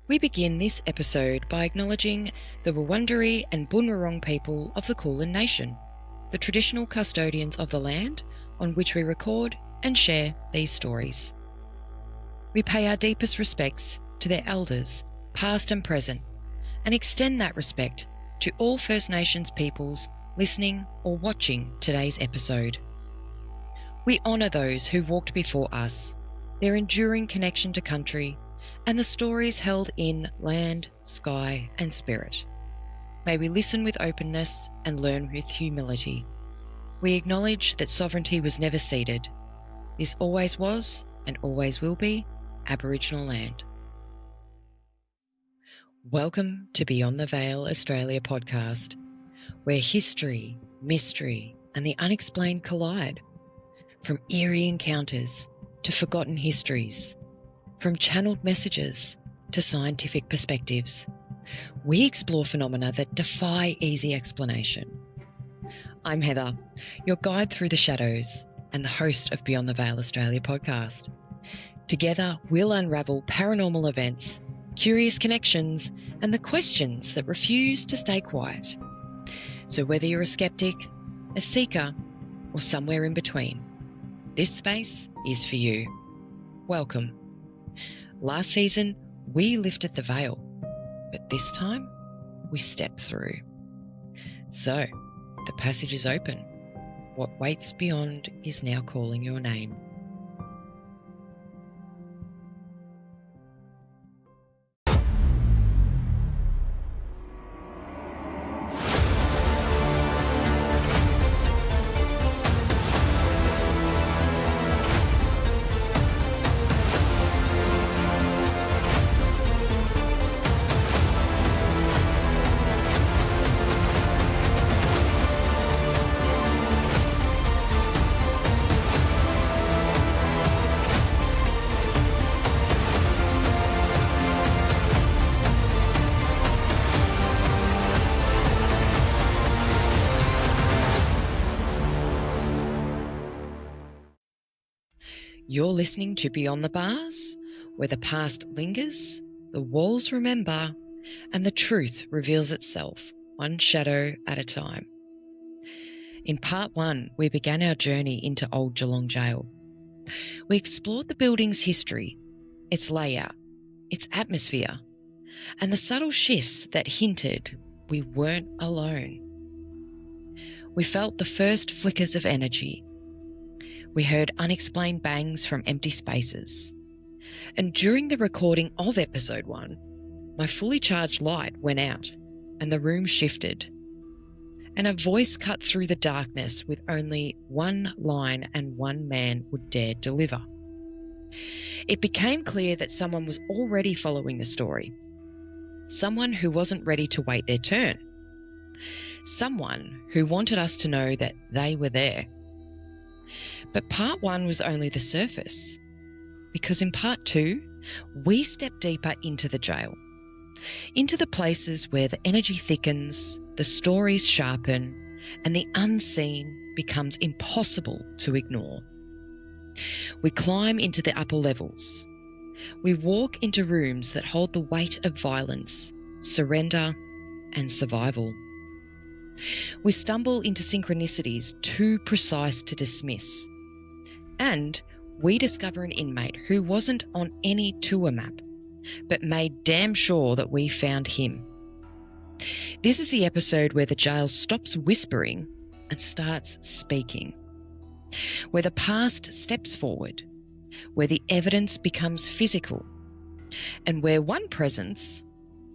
We begin this episode by acknowledging the Wurundjeri and Bunurong people of the Kulin Nation, the traditional custodians of the land on which we record and share these stories. We pay our deepest respects to their elders, past and present, and extend that respect to all First Nations peoples listening or watching today's episode. We honour those who walked before us, their enduring connection to country, and the stories held in land, sky, and spirit. May we listen with openness and learn with humility. We acknowledge that sovereignty was never ceded. This always was and always will be Aboriginal land. Welcome to Beyond the Veil Australia podcast, where history, mystery, and the unexplained collide. From eerie encounters to forgotten histories, from channeled messages to scientific perspectives, we explore phenomena that defy easy explanation. I'm Heather, your guide through the shadows and the host of Beyond the Veil Australia podcast. Together, we'll unravel paranormal events, curious connections, and the questions that refuse to stay quiet. So whether you're a skeptic, a seeker, or somewhere in between, this space is for you. Welcome. Last season, we lifted the veil, but this time, we step through. So, the passage is open. What waits beyond is now calling your name. You're listening to Beyond the Bars, where the past lingers, the walls remember, and the truth reveals itself, one shadow at a time. In part 1, we began our journey into old Geelong Jail. We explored the building's history, its layout, its atmosphere, and the subtle shifts that hinted we weren't alone. We felt the first flickers of energy. We heard unexplained bangs from empty spaces. And during the recording of episode 1, my fully charged light went out and the room shifted. And a voice cut through the darkness with only one line and one man would dare deliver. It became clear that someone was already following the story. Someone who wasn't ready to wait their turn. Someone who wanted us to know that they were there. But part 1 was only the surface, because in part 2, we step deeper into the jail, into the places where the energy thickens, the stories sharpen, and the unseen becomes impossible to ignore. We climb into the upper levels. We walk into rooms that hold the weight of violence, surrender, and survival. We stumble into synchronicities too precise to dismiss. And we discover an inmate who wasn't on any tour map, but made damn sure that we found him. This is the episode where the jail stops whispering and starts speaking, where the past steps forward, where the evidence becomes physical, and where one presence,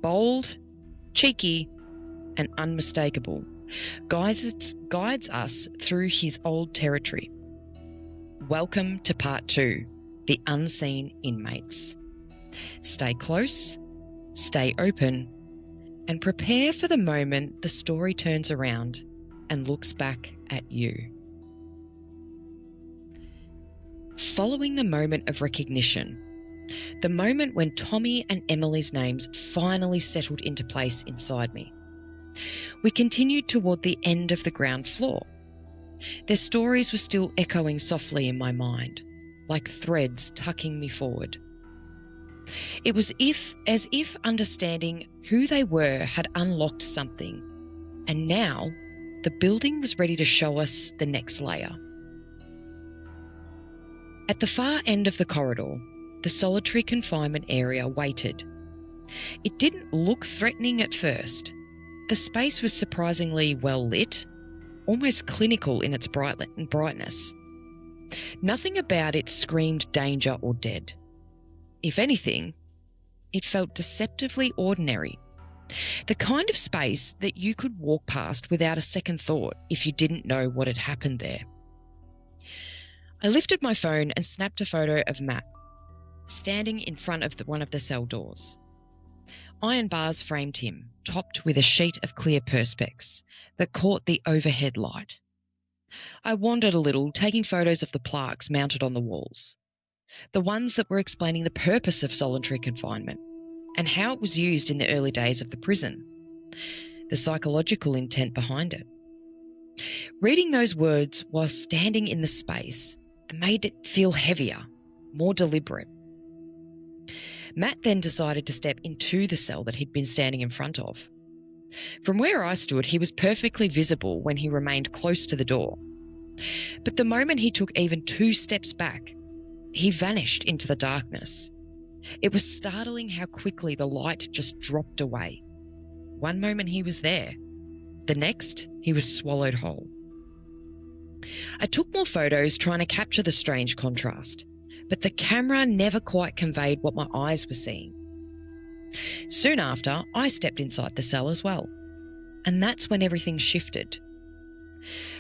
bold, cheeky, and unmistakable, guides us through his old territory. Welcome to part 2, the Unseen Inmates. Stay close, stay open, and prepare for the moment the story turns around and looks back at you. Following the moment of recognition, the moment when Tommy and Emily's names finally settled into place inside me, we continued toward the end of the ground floor. Their stories were still echoing softly in my mind, like threads tucking me forward. It was as if understanding who they were had unlocked something, and now the building was ready to show us the next layer. At the far end of the corridor, the solitary confinement area waited. It didn't look threatening at first. The space was surprisingly well lit, almost clinical in its brightness. Nothing about it screamed danger or dead. If anything, it felt deceptively ordinary. The kind of space that you could walk past without a second thought if you didn't know what had happened there. I lifted my phone and snapped a photo of Matt, standing in front of one of the cell doors. Iron bars framed him, topped with a sheet of clear perspex that caught the overhead light. I wandered a little, taking photos of the plaques mounted on the walls, the ones that were explaining the purpose of solitary confinement and how it was used in the early days of the prison, the psychological intent behind it. Reading those words while standing in the space made it feel heavier, more deliberate. Matt then decided to step into the cell that he'd been standing in front of. From where I stood, he was perfectly visible when he remained close to the door. But the moment he took even 2 steps back, he vanished into the darkness. It was startling how quickly the light just dropped away. One moment he was there, the next he was swallowed whole. I took more photos trying to capture the strange contrast, but the camera never quite conveyed what my eyes were seeing. Soon after, I stepped inside the cell as well, and that's when everything shifted.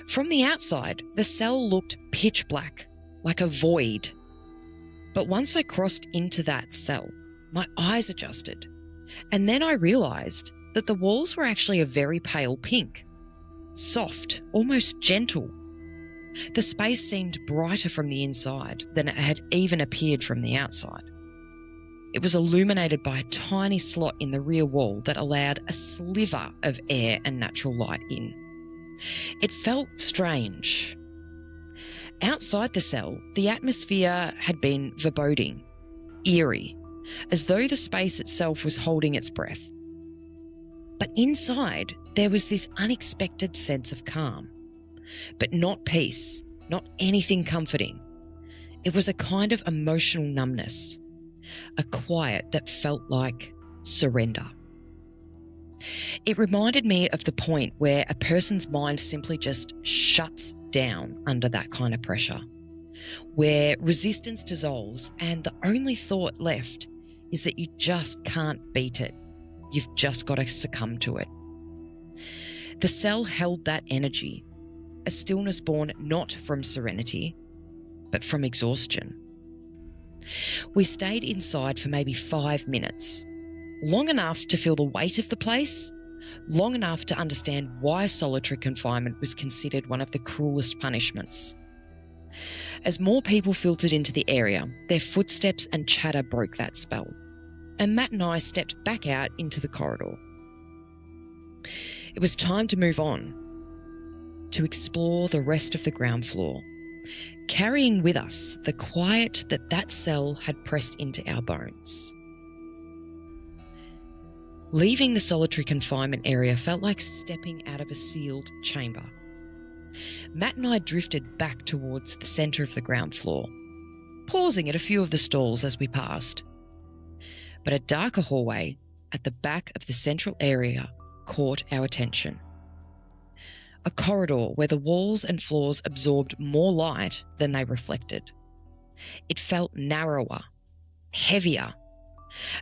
From the outside, the cell looked pitch black, like a void. But once I crossed into that cell, my eyes adjusted, and then I realised that the walls were actually a very pale pink, soft, almost gentle. The space seemed brighter from the inside than it had even appeared from the outside. It was illuminated by a tiny slot in the rear wall that allowed a sliver of air and natural light in. It felt strange. Outside the cell, the atmosphere had been foreboding, eerie, as though the space itself was holding its breath. But inside, there was this unexpected sense of calm, but not peace, not anything comforting. It was a kind of emotional numbness, a quiet that felt like surrender. It reminded me of the point where a person's mind simply just shuts down under that kind of pressure, where resistance dissolves and the only thought left is that you just can't beat it. You've just got to succumb to it. The cell held that energy, a stillness born not from serenity, but from exhaustion. We stayed inside for maybe 5 minutes, long enough to feel the weight of the place, long enough to understand why solitary confinement was considered one of the cruelest punishments. As more people filtered into the area, their footsteps and chatter broke that spell, and Matt and I stepped back out into the corridor. It was time to move on, to explore the rest of the ground floor, carrying with us the quiet that cell had pressed into our bones. Leaving the solitary confinement area felt like stepping out of a sealed chamber. Matt and I drifted back towards the centre of the ground floor, pausing at a few of the stalls as we passed. But a darker hallway at the back of the central area caught our attention. A corridor where the walls and floors absorbed more light than they reflected. It felt narrower, heavier,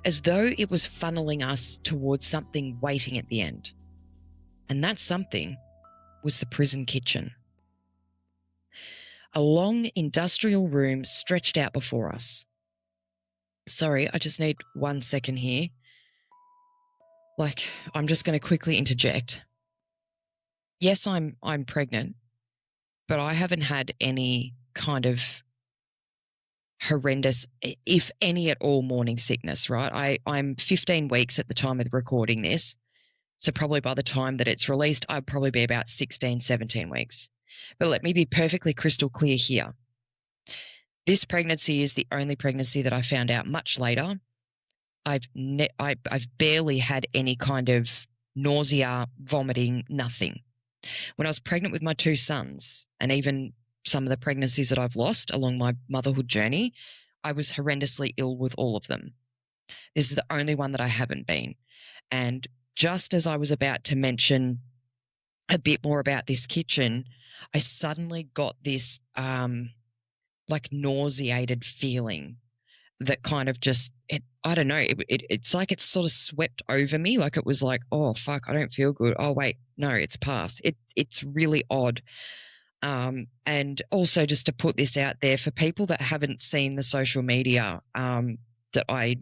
as though it was funneling us towards something waiting at the end. And that something was the prison kitchen. A long industrial room stretched out before us. Sorry, I just need 1 second here. I'm just going to quickly interject. Yes, I'm pregnant, but I haven't had any kind of horrendous, if any at all, morning sickness, right? I'm 15 weeks at the time of recording this. So probably by the time that it's released, I'd probably be about 16, 17 weeks. But let me be perfectly crystal clear here. This pregnancy is the only pregnancy that I found out much later I've barely had any kind of nausea, vomiting, nothing. When I was pregnant with my 2 sons, and even some of the pregnancies that I've lost along my motherhood journey, I was horrendously ill with all of them. This is the only one that I haven't been. And just as I was about to mention a bit more about this kitchen, I suddenly got this like nauseated feeling that kind of just, I don't know, it's like it sort of swept over me. Like it was like, oh, fuck, I don't feel good. Oh, wait, no, it's passed. It's really odd. And also just to put this out there for people that haven't seen the social media, that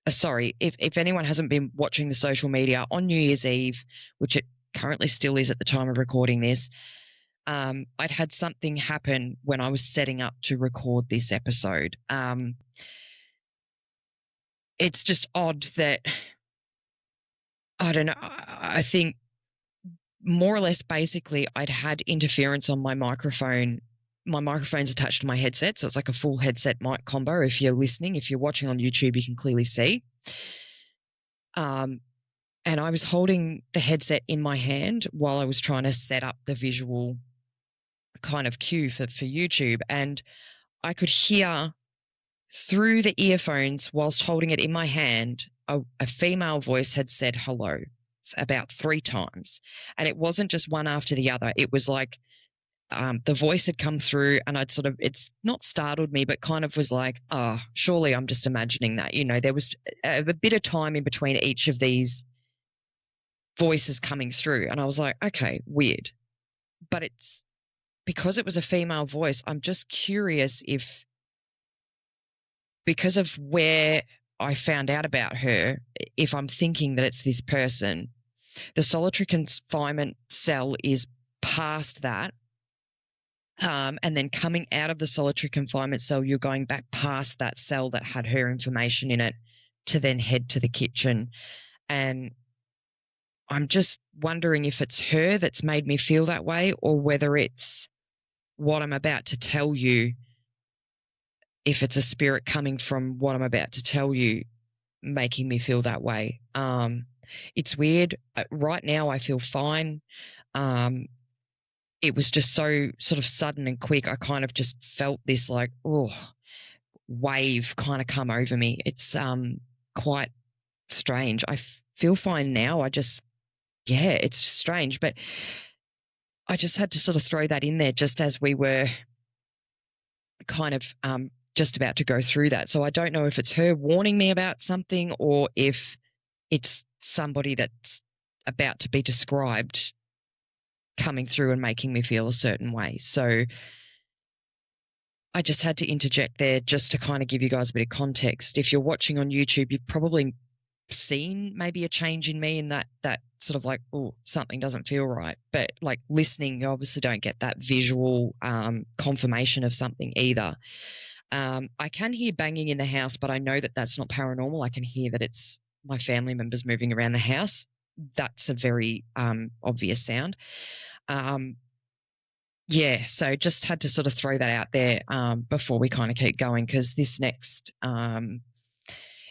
sorry, if anyone hasn't been watching the social media on New Year's Eve, which it currently still is at the time of recording this, I'd had something happen when I was setting up to record this episode. It's just odd that, I don't know, I think more or less basically I'd had interference on my microphone. My microphone's attached to my headset, so it's like a full headset mic combo. If you're listening, if you're watching on YouTube, you can clearly see. And I was holding the headset in my hand while I was trying to set up the visual kind of cue for YouTube. And I could hear through the earphones whilst holding it in my hand, a female voice had said hello about 3 times. And it wasn't just one after the other. It was like the voice had come through and it's not startled me, but kind of was like, surely I'm just imagining that. You know, there was a bit of time in between each of these voices coming through. And I was like, okay, weird. But it's because it was a female voice, I'm just curious if, because of where I found out about her, if I'm thinking that it's this person. The solitary confinement cell is past that. And then coming out of the solitary confinement cell, you're going back past that cell that had her information in it to then head to the kitchen. And I'm just wondering if it's her that's made me feel that way, or whether it's what I'm about to tell you, if it's a spirit coming from what I'm about to tell you, making me feel that way. It's weird. Right now I feel fine. It was just so sort of sudden and quick. I kind of just felt this like, wave kind of come over me. It's quite strange. I feel fine now. It's just strange. But I just had to sort of throw that in there just as we were kind of just about to go through that. So I don't know if it's her warning me about something, or if it's somebody that's about to be described coming through and making me feel a certain way. So I just had to interject there just to kind of give you guys a bit of context. If you're watching on YouTube, you've probably seen maybe a change in me in that sort of like, oh, something doesn't feel right. But like listening, you obviously don't get that visual confirmation of something either. I can hear banging in the house, but I know that that's not paranormal. I can hear that it's my family members moving around the house. That's a very obvious sound. So just had to sort of throw that out there before we kind of keep going, because this next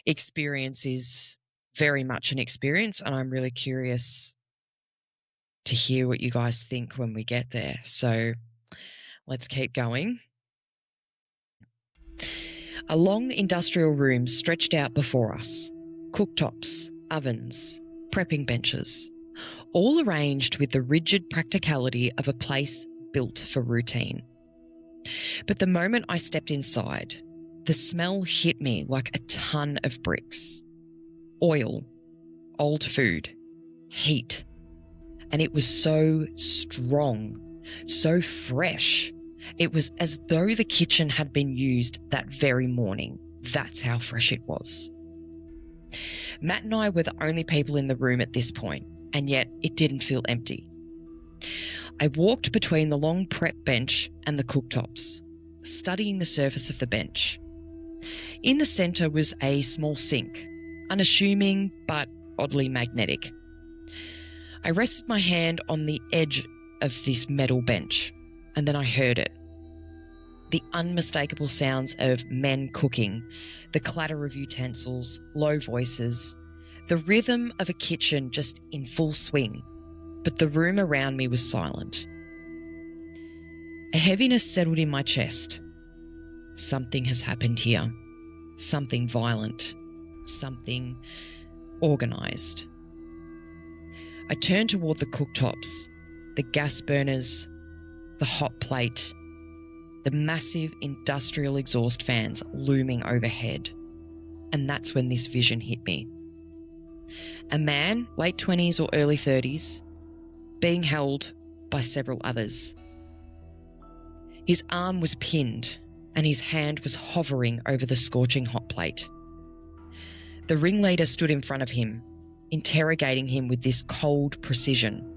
experience is very much an experience, and I'm really curious to hear what you guys think when we get there. So let's keep going. A long industrial room stretched out before us. Cooktops, ovens, prepping benches, all arranged with the rigid practicality of a place built for routine. But the moment I stepped inside, the smell hit me like a ton of bricks. Oil, old food, heat. And it was so strong, so fresh. It was as though the kitchen had been used that very morning. That's how fresh it was. Matt and I were the only people in the room at this point, and yet it didn't feel empty. I walked between the long prep bench and the cooktops, studying the surface of the bench. In the centre was a small sink, unassuming but oddly magnetic. I rested my hand on the edge of this metal bench, and then I heard it. The unmistakable sounds of men cooking, the clatter of utensils, low voices, the rhythm of a kitchen just in full swing, but the room around me was silent. A heaviness settled in my chest. Something has happened here. Something violent. Something organised. I turned toward the cooktops, the gas burners, the hot plate, the massive industrial exhaust fans looming overhead. And that's when this vision hit me. A man, late 20s or early 30s, being held by several others. His arm was pinned and his hand was hovering over the scorching hot plate. The ringleader stood in front of him, interrogating him with this cold precision.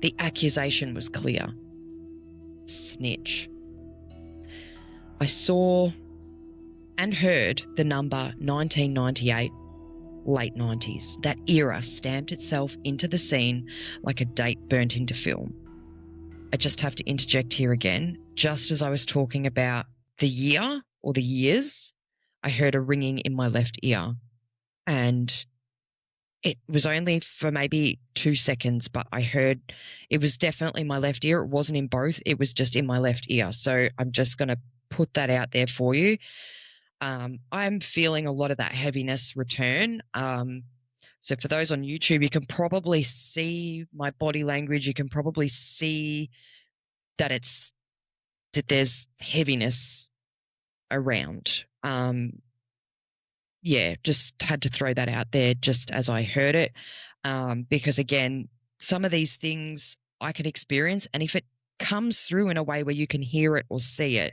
The accusation was clear. Snitch. I saw and heard the number 1998, late 90s. That era stamped itself into the scene like a date burnt into film. I just have to interject here again. Just as I was talking about the year or the years, I heard a ringing in my left ear. And it was only for maybe 2 seconds, but I heard it was definitely my left ear. It wasn't in both. It was just in my left ear. So I'm just going to put that out there for you. I'm feeling a lot of that heaviness return. So for those on YouTube, you can probably see my body language. You can probably see that there's heaviness around. Yeah, just had to throw that out there just as I heard it. Because again, some of these things I can experience, and if it comes through in a way where you can hear it or see it,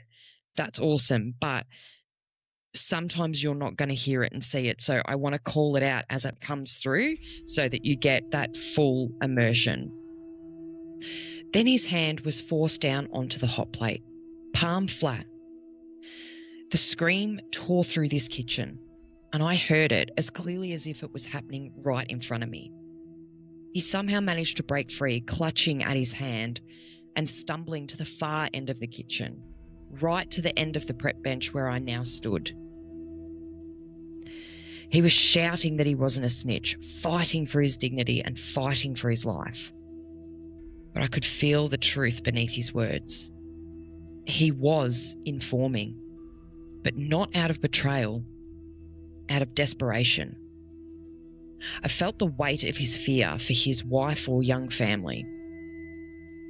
that's awesome. But sometimes you're not going to hear it and see it. So I want to call it out as it comes through so that you get that full immersion. Then his hand was forced down onto the hot plate, palm flat. The scream tore through this kitchen, and I heard it as clearly as if it was happening right in front of me. He somehow managed to break free, clutching at his hand and stumbling to the far end of the kitchen, right to the end of the prep bench where I now stood. He was shouting that he wasn't a snitch, fighting for his dignity and fighting for his life. But I could feel the truth beneath his words. He was informing, but not out of betrayal, out of desperation. I felt the weight of his fear for his wife or young family.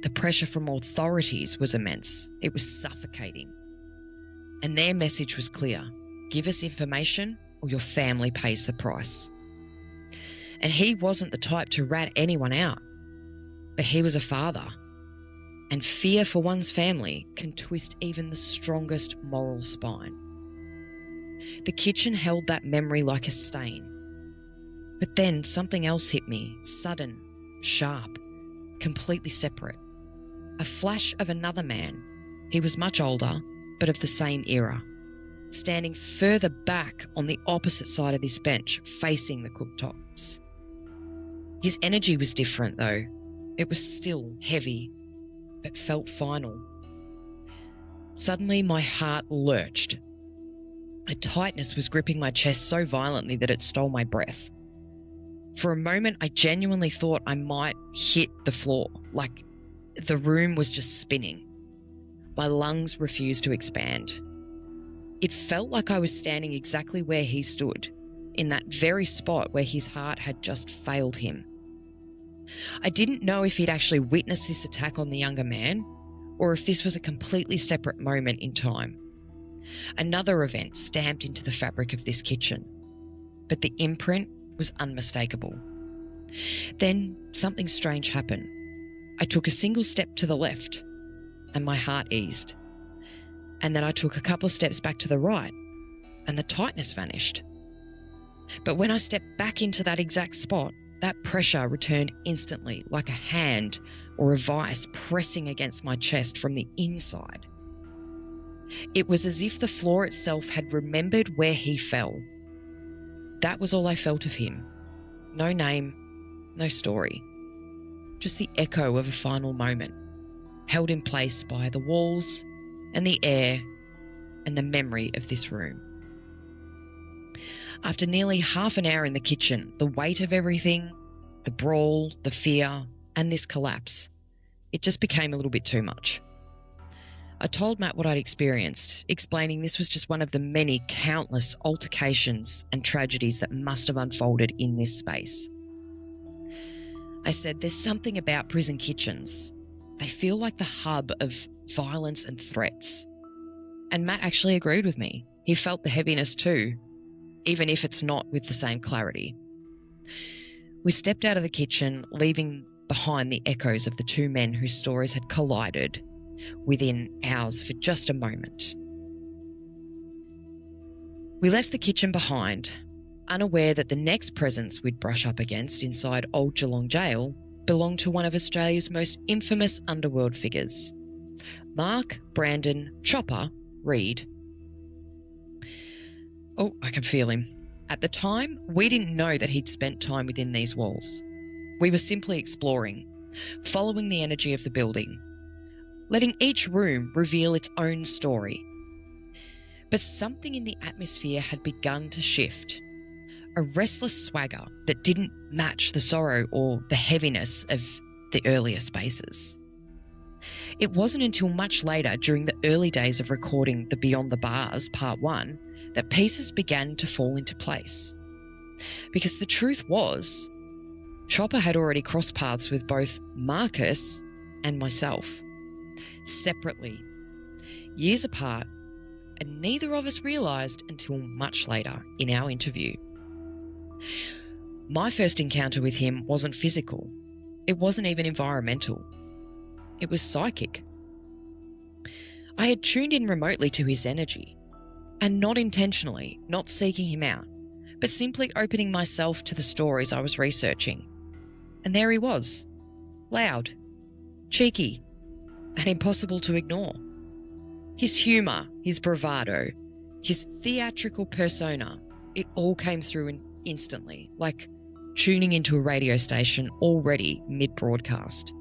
The pressure from authorities was immense. It was suffocating. And their message was clear. Give us information or your family pays the price. And he wasn't the type to rat anyone out, but he was a father. And fear for one's family can twist even the strongest moral spine. The kitchen held that memory like a stain. But then something else hit me, sudden, sharp, completely separate. A flash of another man. He was much older, but of the same era, standing further back on the opposite side of this bench, facing the cooktops. His energy was different, though. It was still heavy, but felt final. Suddenly, my heart lurched. A tightness was gripping my chest so violently that it stole my breath. For a moment, I genuinely thought I might hit the floor, like the room was just spinning. My lungs refused to expand. It felt like I was standing exactly where he stood, in that very spot where his heart had just failed him. I didn't know if he'd actually witnessed this attack on the younger man, or if this was a completely separate moment in time. Another event stamped into the fabric of this kitchen, but the imprint was unmistakable. Then something strange happened. I took a single step to the left, and my heart eased. And then I took a couple of steps back to the right, and the tightness vanished. But when I stepped back into that exact spot, that pressure returned instantly, like a hand or a vice pressing against my chest from the inside. It was as if the floor itself had remembered where he fell. That was all I felt of him. No name, no story. Just the echo of a final moment, held in place by the walls, and the air and the memory of this room. After nearly half an hour in the kitchen, the weight of everything, the brawl, the fear, and this collapse, it just became a little bit too much. I told Matt what I'd experienced, explaining this was just one of the many countless altercations and tragedies that must have unfolded in this space. I said, there's something about prison kitchens. They feel like the hub of violence and threats. And Matt actually agreed with me. He felt the heaviness too, even if it's not with the same clarity. We stepped out of the kitchen, leaving behind the echoes of the two men whose stories had collided within hours for just a moment. We left the kitchen behind, unaware that the next presence we'd brush up against inside old Geelong Gaol belonged to one of Australia's most infamous underworld figures, Mark Brandon Chopper Reed. Oh, I can feel him. At the time, we didn't know that he'd spent time within these walls. We were simply exploring, following the energy of the building, letting each room reveal its own story. But something in the atmosphere had begun to shift, a restless swagger that didn't match the sorrow or the heaviness of the earlier spaces. It wasn't until much later, during the early days of recording the Beyond the Bars Part 1, that pieces began to fall into place. Because the truth was, Chopper had already crossed paths with both Marcus and myself, separately, years apart, and neither of us realised until much later in our interview. My first encounter with him wasn't physical. It wasn't even environmental. It was psychic. I had tuned in remotely to his energy, and not intentionally, not seeking him out, but simply opening myself to the stories I was researching. And there he was, loud, cheeky, and impossible to ignore. His humour, his bravado, his theatrical persona, it all came through instantly, like tuning into a radio station already mid-broadcast.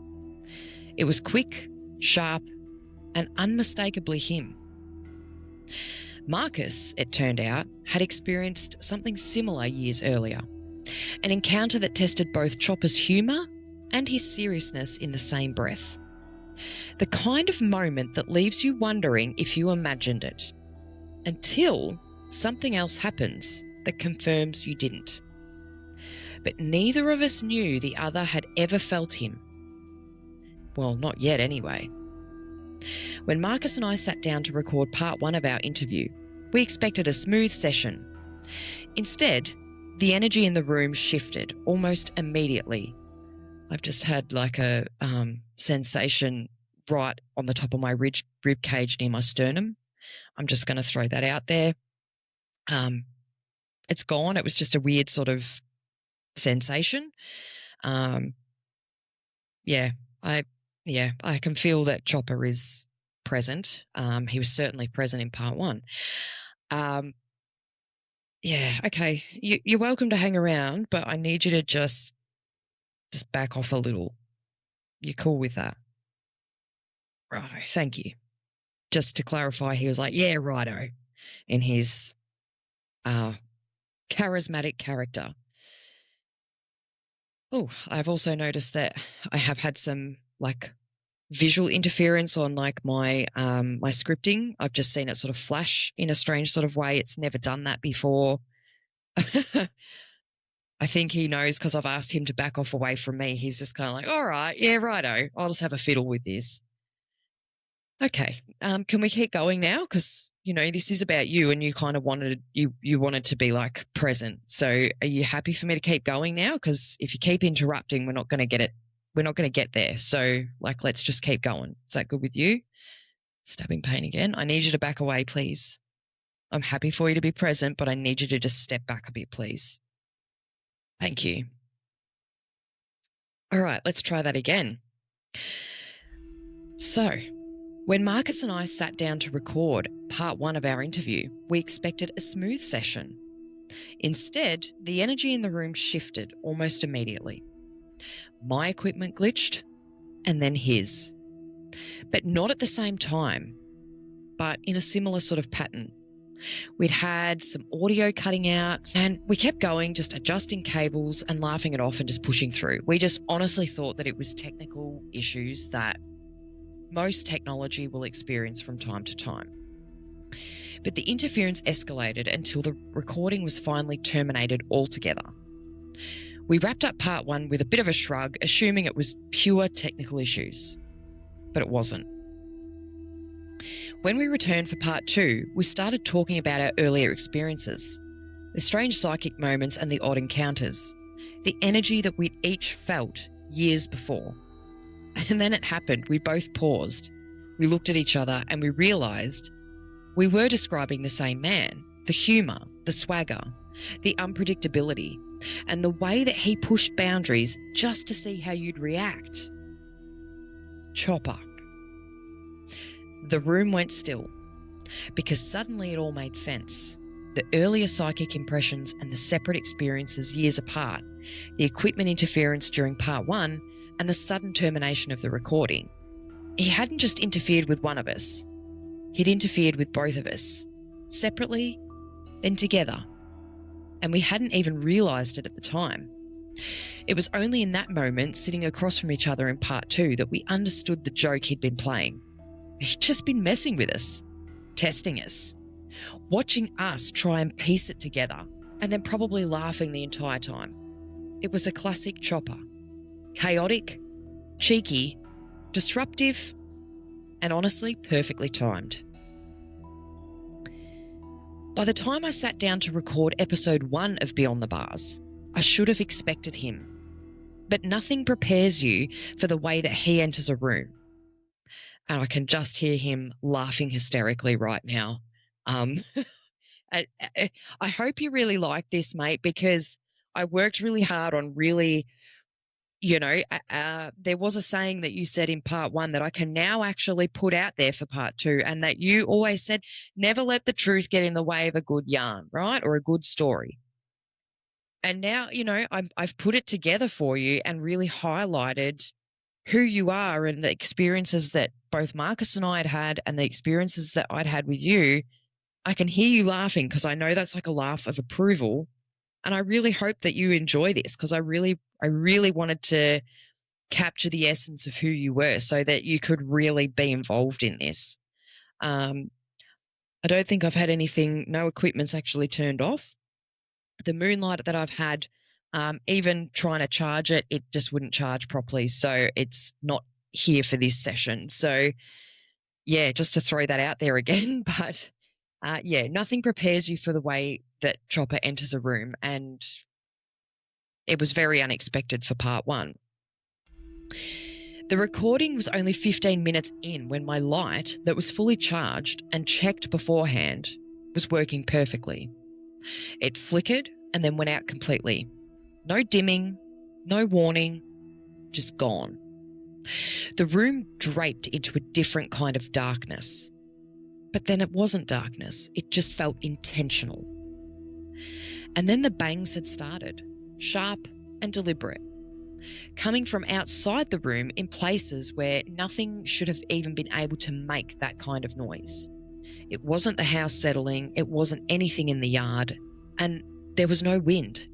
It was quick, sharp, and unmistakably him. Marcus, it turned out, had experienced something similar years earlier, an encounter that tested both Chopper's humour and his seriousness in the same breath. The kind of moment that leaves you wondering if you imagined it, until something else happens that confirms you didn't. But neither of us knew the other had ever felt him. Well, not yet anyway. When Marcus and I sat down to record part 1 of our interview, we expected a smooth session. Instead, the energy in the room shifted almost immediately. I've just had like a sensation right on the top of my rib cage near my sternum. I'm just going to throw that out there. It's gone. It was just a weird sort of sensation. I can feel that Chopper is present. He was certainly present in part 1. Okay. You're welcome to hang around, but I need you to just back off a little. You cool with that? Righto, thank you. Just to clarify, he was like, yeah, righto, in his charismatic character. Oh, I've also noticed that I have had some like visual interference on like my my scripting. I've just seen it sort of flash in a strange sort of way. It's never done that before. I think he knows because I've asked him to back off away from me. He's just kind of like, all right, yeah, righto. I'll just have a fiddle with this. Okay, can we keep going now? Because, you know, this is about you and you kind of wanted to be like present. So are you happy for me to keep going now? Because if you keep interrupting, we're not going to get it. We're not going to get there. So like, let's just keep going. Is that good with you? Stabbing pain again. I need you to back away, please. I'm happy for you to be present, but I need you to just step back a bit, please. Thank you. All right, let's try that again. So, when Marcus and I sat down to record part 1 of our interview, we expected a smooth session. Instead, the energy in the room shifted almost immediately. My equipment glitched, and then his. But not at the same time. but in a similar sort of pattern. We'd had some audio cutting out and we kept going, just adjusting cables and laughing it off and just pushing through. We just honestly thought that it was technical issues that most technology will experience from time to time. But the interference escalated until the recording was finally terminated altogether. We wrapped up part 1 with a bit of a shrug, assuming it was pure technical issues. But it wasn't. When we returned for part 2, we started talking about our earlier experiences, the strange psychic moments and the odd encounters, the energy that we'd each felt years before. And then it happened. We both paused. We looked at each other and we realised we were describing the same man, the humour, the swagger, the unpredictability, and the way that he pushed boundaries just to see how you'd react. Chopper. The room went still, because suddenly it all made sense. The earlier psychic impressions and the separate experiences years apart, the equipment interference during part 1, and the sudden termination of the recording. He hadn't just interfered with one of us. He'd interfered with both of us, separately, then together. And we hadn't even realised it at the time. It was only in that moment, sitting across from each other in part 2, that we understood the joke he'd been playing. He'd just been messing with us, testing us, watching us try and piece it together, and then probably laughing the entire time. It was a classic Chopper. Chaotic, cheeky, disruptive, and honestly, perfectly timed. By the time I sat down to record episode 1 of Beyond the Bars, I should have expected him. But nothing prepares you for the way that he enters a room. And I can just hear him laughing hysterically right now. I hope you really like this, mate, because I worked really hard on really, there was a saying that you said in part 1 that I can now actually put out there for part 2, and that you always said, never let the truth get in the way of a good yarn, right? Or a good story. And now, I've put it together for you and really highlighted who you are and the experiences that both Marcus and I had had and the experiences that I'd had with you. I can hear you laughing because I know that's like a laugh of approval. And I really hope that you enjoy this, because I really wanted to capture the essence of who you were so that you could really be involved in this. I don't think I've had anything, no equipment's actually turned off. The moonlight that I've had, even trying to charge it, it just wouldn't charge properly. So it's not here for this session. So yeah, just to throw that out there again. But nothing prepares you for the way that Chopper enters a room. And it was very unexpected for part 1. The recording was only 15 minutes in when my light, that was fully charged and checked beforehand, was working perfectly. It flickered and then went out completely. No dimming, no warning, just gone. The room draped into a different kind of darkness. But then it wasn't darkness, it just felt intentional. And then the bangs had started, sharp and deliberate, coming from outside the room in places where nothing should have even been able to make that kind of noise. It wasn't the house settling, it wasn't anything in the yard, and there was no wind.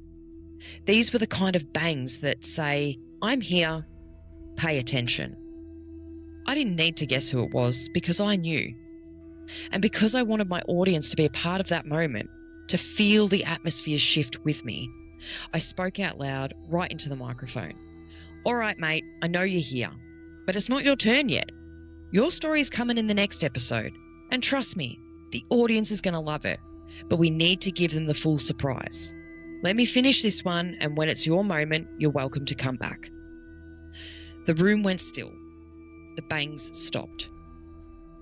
These were the kind of bangs that say, I'm here, pay attention. I didn't need to guess who it was because I knew. And because I wanted my audience to be a part of that moment, to feel the atmosphere shift with me, I spoke out loud right into the microphone. All right, mate, I know you're here, but it's not your turn yet. Your story is coming in the next episode. And trust me, the audience is going to love it, but we need to give them the full surprise. Let me finish this one, and when it's your moment, you're welcome to come back. The room went still. The bangs stopped.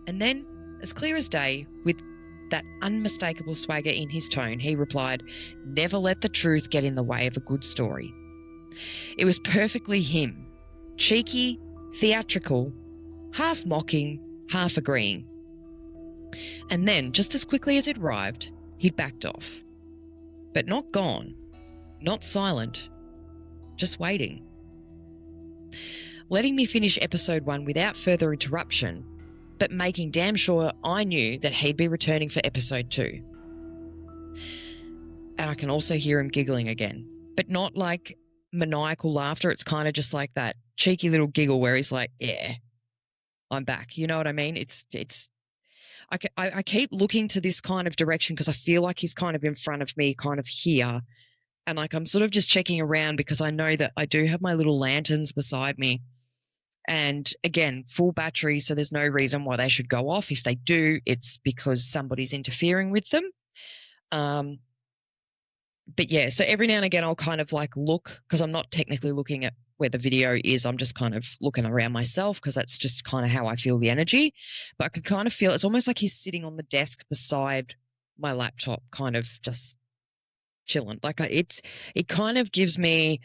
And then, as clear as day, with that unmistakable swagger in his tone, he replied, never let the truth get in the way of a good story. It was perfectly him. Cheeky, theatrical, half mocking, half agreeing. And then, just as quickly as it arrived, he backed off. But not gone, not silent, just waiting. Letting me finish episode 1 without further interruption, but making damn sure I knew that he'd be returning for episode 2. And I can also hear him giggling again, but not like maniacal laughter. It's kind of just like that cheeky little giggle where he's like, yeah, I'm back. You know what I mean? I keep looking to this kind of direction because I feel like he's kind of in front of me, kind of here. And like I'm sort of just checking around because I know that I do have my little lanterns beside me. And again, full battery, so there's no reason why they should go off. If they do, it's because somebody's interfering with them. But yeah, so every now and again I'll kind of like look, because I'm not technically looking at where the video is. I'm just kind of looking around myself because that's just kind of how I feel the energy. But I can kind of feel it's almost like he's sitting on the desk beside my laptop, kind of just chilling. Like it kind of gives me,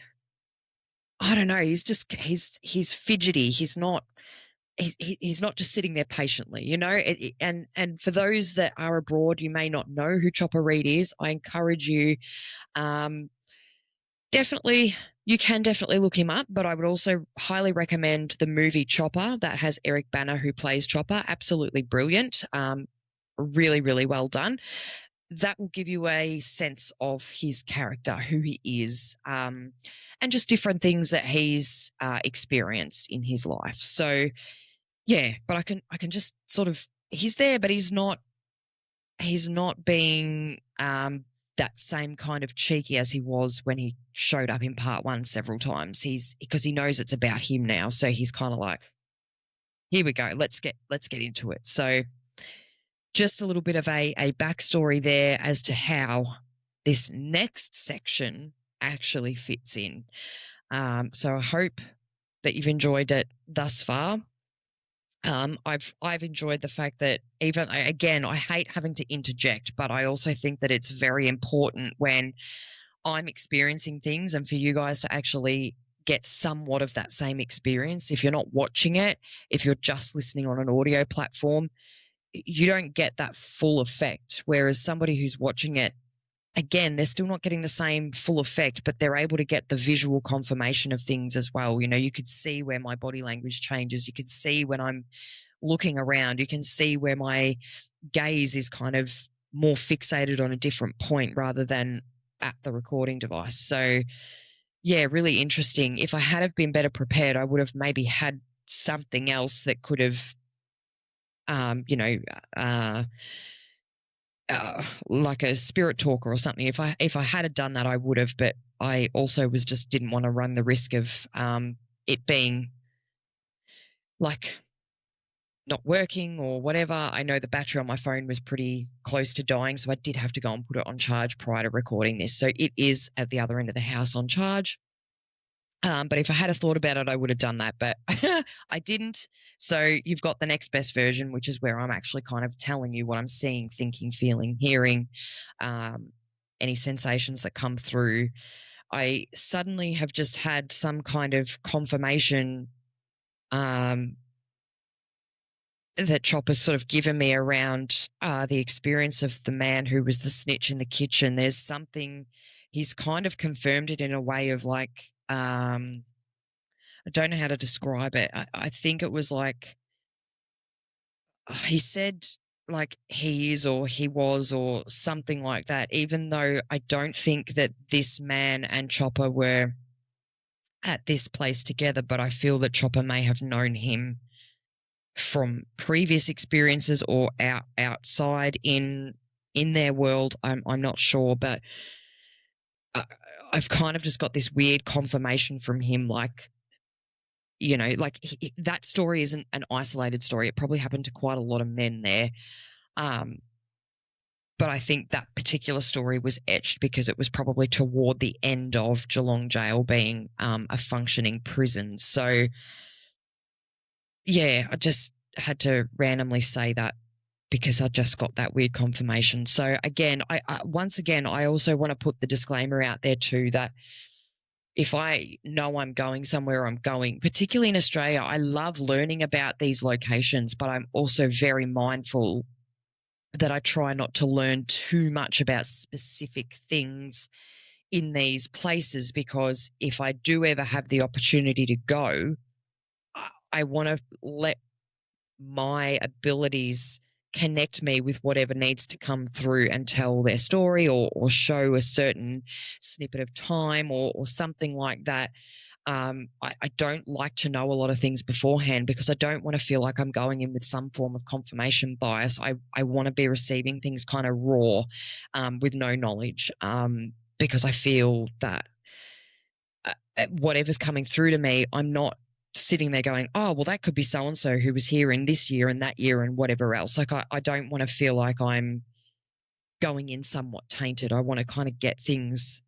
I don't know. He's fidgety. He's not just sitting there patiently, you know. And for those that are abroad, you may not know who Chopper Read is. I encourage you. You can definitely look him up, but I would also highly recommend the movie Chopper that has Eric Bana, who plays Chopper. Absolutely brilliant. Really, really well done. That will give you a sense of his character, who he is, and just different things that he's experienced in his life. So, yeah, but I can just sort of, he's there, but he's not being that same kind of cheeky as he was when he showed up in part 1 several times. Because he knows it's about him now, so he's kind of like, here we go, let's get into it. So just a little bit of a backstory there as to how this next section actually fits in. So I hope that you've enjoyed it thus far. I've enjoyed the fact that even, again, I hate having to interject, but I also think that it's very important when I'm experiencing things and for you guys to actually get somewhat of that same experience. If you're not watching it, if you're just listening on an audio platform, you don't get that full effect. Whereas somebody who's watching it, again, they're still not getting the same full effect, but they're able to get the visual confirmation of things as well. You know, you could see where my body language changes. You could see when I'm looking around. You can see where my gaze is kind of more fixated on a different point rather than at the recording device. So, yeah, really interesting. If I had have been better prepared, I would have maybe had something else that could have like a spirit talker or something. If I had done that, I would have. But I also didn't want to run the risk of it being like not working or whatever. I know the battery on my phone was pretty close to dying, so I did have to go and put it on charge prior to recording this. So it is at the other end of the house on charge. But if I had a thought about it, I would have done that, but I didn't. So you've got the next best version, which is where I'm actually kind of telling you what I'm seeing, thinking, feeling, hearing, any sensations that come through. I suddenly have just had some kind of confirmation that Chopper's sort of given me around the experience of the man who was the snitch in the kitchen. There's something, he's kind of confirmed it in a way of like, I don't know how to describe it. I think it was like, he said like he is or he was or something like that, even though I don't think that this man and Chopper were at this place together, but I feel that Chopper may have known him from previous experiences or outside in their world. I'm not sure, but I've kind of just got this weird confirmation from him, like, you know, like that story isn't an isolated story. It probably happened to quite a lot of men there. But I think that particular story was etched because it was probably toward the end of Geelong Jail being a functioning prison. So, yeah, I just had to randomly say that because I just got that weird confirmation. So, again, once again, I also want to put the disclaimer out there too that if I know I'm going somewhere, I'm going, particularly in Australia, I love learning about these locations, but I'm also very mindful that I try not to learn too much about specific things in these places, because if I do ever have the opportunity to go, I want to let my abilities connect me with whatever needs to come through and tell their story, or show a certain snippet of time, or something like that. I don't like to know a lot of things beforehand, because I don't want to feel like I'm going in with some form of confirmation bias. I want to be receiving things kind of raw, with no knowledge, because I feel that whatever's coming through to me, I'm not sitting there going, oh, well, that could be so-and-so who was here in this year and that year and whatever else. Like, I don't want to feel like I'm going in somewhat tainted. I want to kind of get things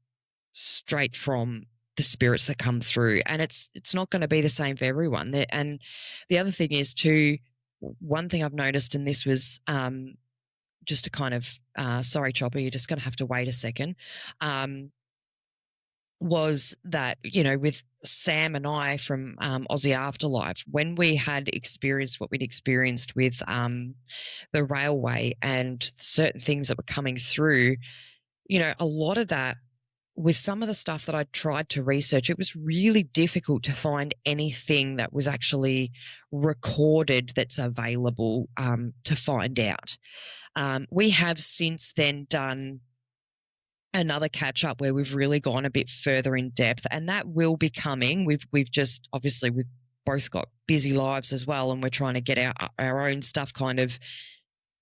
straight from the spirits that come through, and it's not going to be the same for everyone. And the other thing is too, one thing I've noticed, and this was just to kind of sorry, Chopper, you're just going to have to wait a second, was that, you know, with Sam and I from Aussie Afterlife, when we had experienced what we'd experienced with the railway and certain things that were coming through, you know, a lot of that, with some of the stuff that I tried to research, it was really difficult to find anything that was actually recorded that's available to find out. We have since then done another catch up where we've really gone a bit further in depth, and that will be coming. We've just, obviously, we've both got busy lives as well, and we're trying to get our own stuff kind of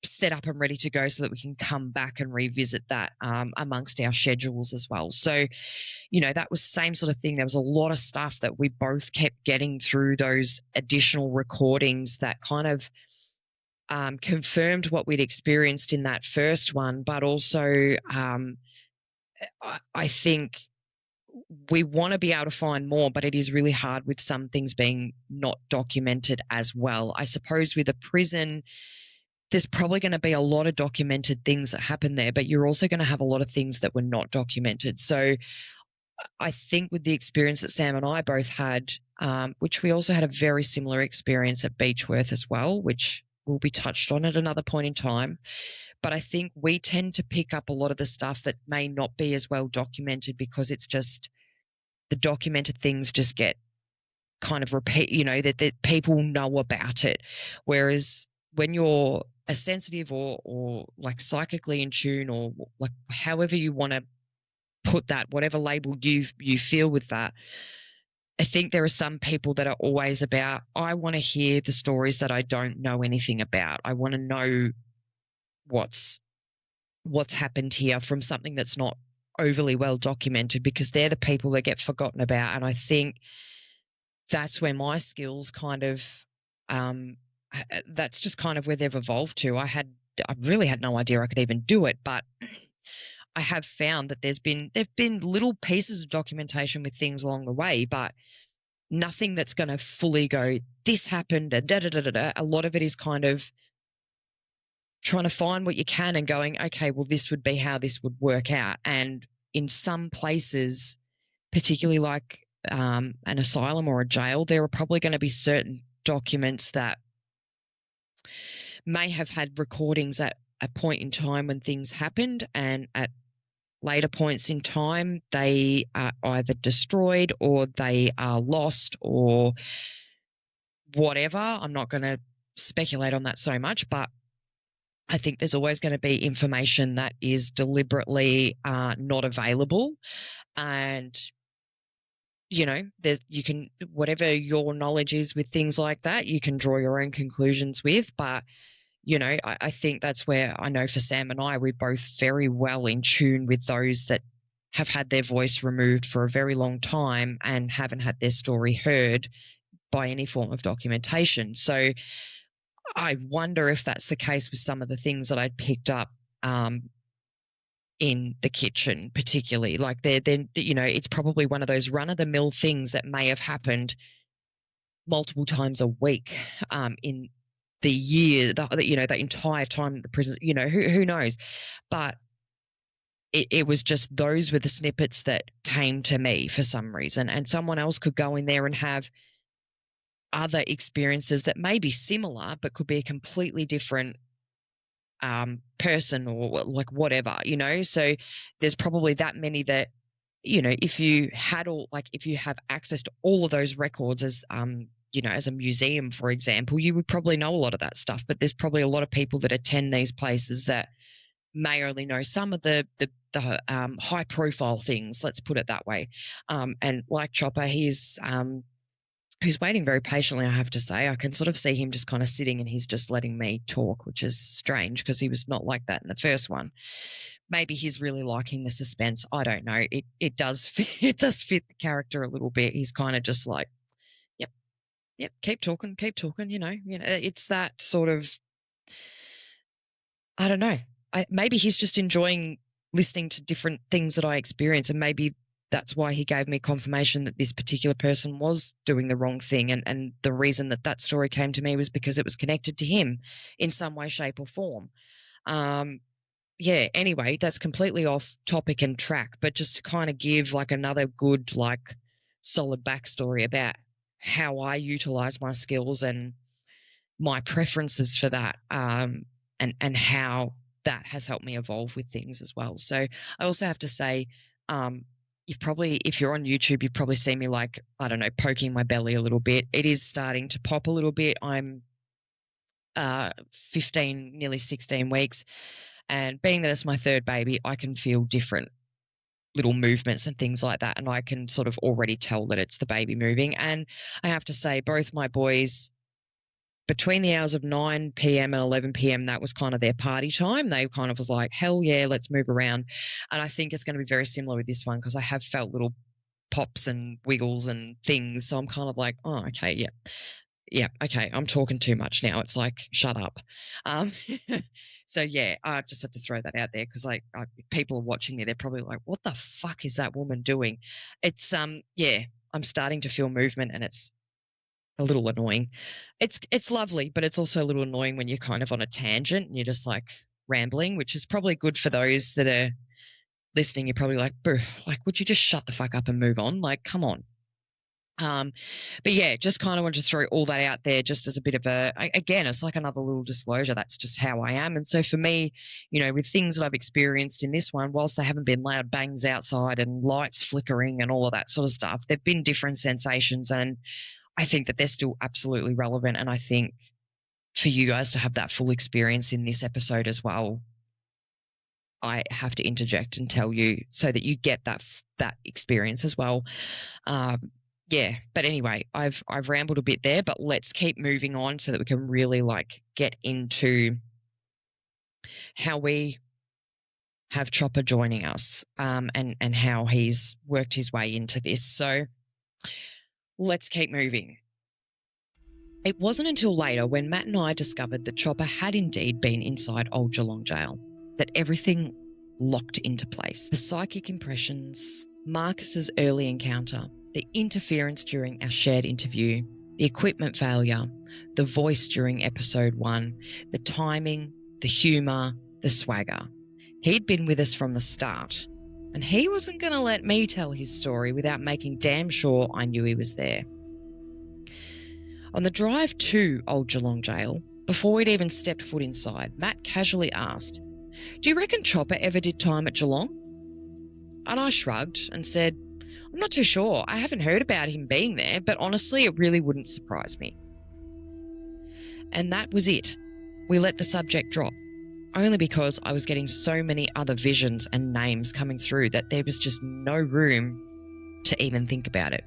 set up and ready to go so that we can come back and revisit that amongst our schedules as well. So, you know, that was the same sort of thing. There was a lot of stuff that we both kept getting through those additional recordings that kind of confirmed what we'd experienced in that first one, but also I think we want to be able to find more, but it is really hard with some things being not documented as well. I suppose with a prison, there's probably going to be a lot of documented things that happen there, but you're also going to have a lot of things that were not documented. So I think with the experience that Sam and I both had, which we also had a very similar experience at Beechworth as well, which will be touched on at another point in time. But I think we tend to pick up a lot of the stuff that may not be as well documented, because it's just the documented things just get kind of repeat, you know, that people know about it. Whereas when you're a sensitive or like psychically in tune, or like however you want to put that, whatever label you feel with that, I think there are some people that are always about, I want to hear the stories that I don't know anything about. I want to know what's happened here from something that's not overly well documented, because they're the people that get forgotten about. And I think that's where my skills kind of, that's just kind of where they've evolved to. I really had no idea I could even do it, but I have found that there've been little pieces of documentation with things along the way, but nothing that's going to fully go, this happened, and da da da da da. A lot of it is kind of trying to find what you can and going, okay, well, this would be how this would work out. And in some places, particularly like an asylum or a jail, there are probably going to be certain documents that may have had recordings at a point in time when things happened, and at later points in time, they are either destroyed or they are lost or whatever. I'm not going to speculate on that so much, but I think there's always going to be information that is deliberately not available. And, you know, you can, whatever your knowledge is with things like that, you can draw your own conclusions with. But, you know, I think that's where I know for Sam and I, we're both very well in tune with those that have had their voice removed for a very long time and haven't had their story heard by any form of documentation. So I wonder if that's the case with some of the things that I'd picked up in the kitchen, particularly. Like they're, you know, it's probably one of those run-of-the-mill things that may have happened multiple times a week in the year, you know, the entire time the prison, you know, who knows? But it was just, those were the snippets that came to me for some reason, and someone else could go in there and have other experiences that may be similar but could be a completely different person or like whatever, you know. So there's probably that many that, you know, if you have access to all of those records, as as a museum, for example, you would probably know a lot of that stuff, but there's probably a lot of people that attend these places that may only know some of the high profile things, let's put it that way. And like Chopper, he's waiting very patiently, I have to say. I can sort of see him just kind of sitting and he's just letting me talk, which is strange because he was not like that in the first one. Maybe he's really liking the suspense. I don't know. It does fit, it does fit the character a little bit. He's kind of just like, yep, keep talking, it's that sort of, I don't know. Maybe he's just enjoying listening to different things that I experience, and maybe that's why he gave me confirmation that this particular person was doing the wrong thing, and the reason that story came to me was because it was connected to him in some way, shape, or form. Anyway, that's completely off topic and track, but just to kind of give like another good, like solid backstory about how I utilize my skills and my preferences for that, and how that has helped me evolve with things as well. So I also have to say, if you're on YouTube, you've probably seen me like, I don't know, poking my belly a little bit. It is starting to pop a little bit. I'm 15, nearly 16 weeks. And being that it's my third baby, I can feel different little movements and things like that. And I can sort of already tell that it's the baby moving. And I have to say, both my boys, between the hours of 9 p.m. and 11 p.m., that was kind of their party time. They kind of was like, hell yeah, let's move around. And I think it's going to be very similar with this one because I have felt little pops and wiggles and things. So I'm kind of like, oh, okay, yeah, okay, I'm talking too much now. It's like, shut up. So yeah, I just had to throw that out there because people are watching me. They're probably like, what the fuck is that woman doing? It's, I'm starting to feel movement and it's a little annoying. It's lovely, but it's also a little annoying when you're kind of on a tangent and you're just like rambling, which is probably good for those that are listening. You're probably like, boo, like, would you just shut the fuck up and move on? Like, come on. But yeah, just kind of wanted to throw all that out there just as a bit of again, it's like another little disclosure. That's just how I am. And so for me, with things that I've experienced in this one, whilst they haven't been loud bangs outside and lights flickering and all of that sort of stuff, there've been different sensations. And I think that they're still absolutely relevant. And I think for you guys to have that full experience in this episode as well, I have to interject and tell you so that you get that experience as well. But anyway, I've rambled a bit there, but let's keep moving on so that we can really like get into how we have Chopper joining us, and how he's worked his way into this. So let's keep moving. It wasn't until later when Matt and I discovered that Chopper had indeed been inside Old Geelong Jail that everything locked into place. The psychic impressions, Marcus's early encounter, the interference during our shared interview, the equipment failure, the voice during episode 1, the timing, the humour, the swagger. He'd been with us from the start, and he wasn't going to let me tell his story without making damn sure I knew he was there. On the drive to Old Geelong Jail, before we'd even stepped foot inside, Matt casually asked, "Do you reckon Chopper ever did time at Geelong?" And I shrugged and said, "I'm not too sure. I haven't heard about him being there, but honestly, it really wouldn't surprise me." And that was it. We let the subject drop, only because I was getting so many other visions and names coming through that there was just no room to even think about it.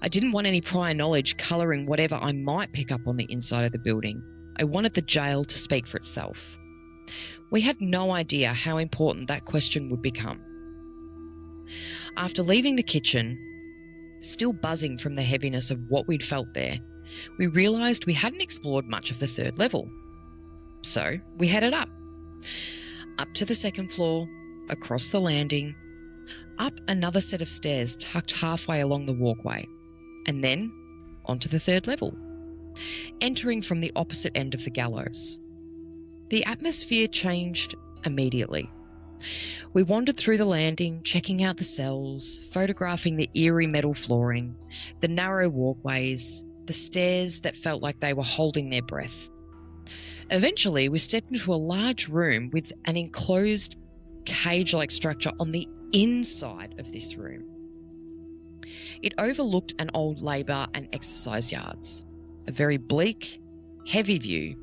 I didn't want any prior knowledge colouring whatever I might pick up on the inside of the building. I wanted the jail to speak for itself. We had no idea how important that question would become. After leaving the kitchen, still buzzing from the heaviness of what we'd felt there, we realised we hadn't explored much of the third level. So we headed up to the second floor, across the landing, up another set of stairs tucked halfway along the walkway, and then onto the third level, entering from the opposite end of the gallows. The atmosphere changed immediately. We wandered through the landing, checking out the cells, photographing the eerie metal flooring, the narrow walkways, the stairs that felt like they were holding their breath. Eventually, we stepped into a large room with an enclosed cage-like structure on the inside of this room. It overlooked an old labour and exercise yards, a very bleak, heavy view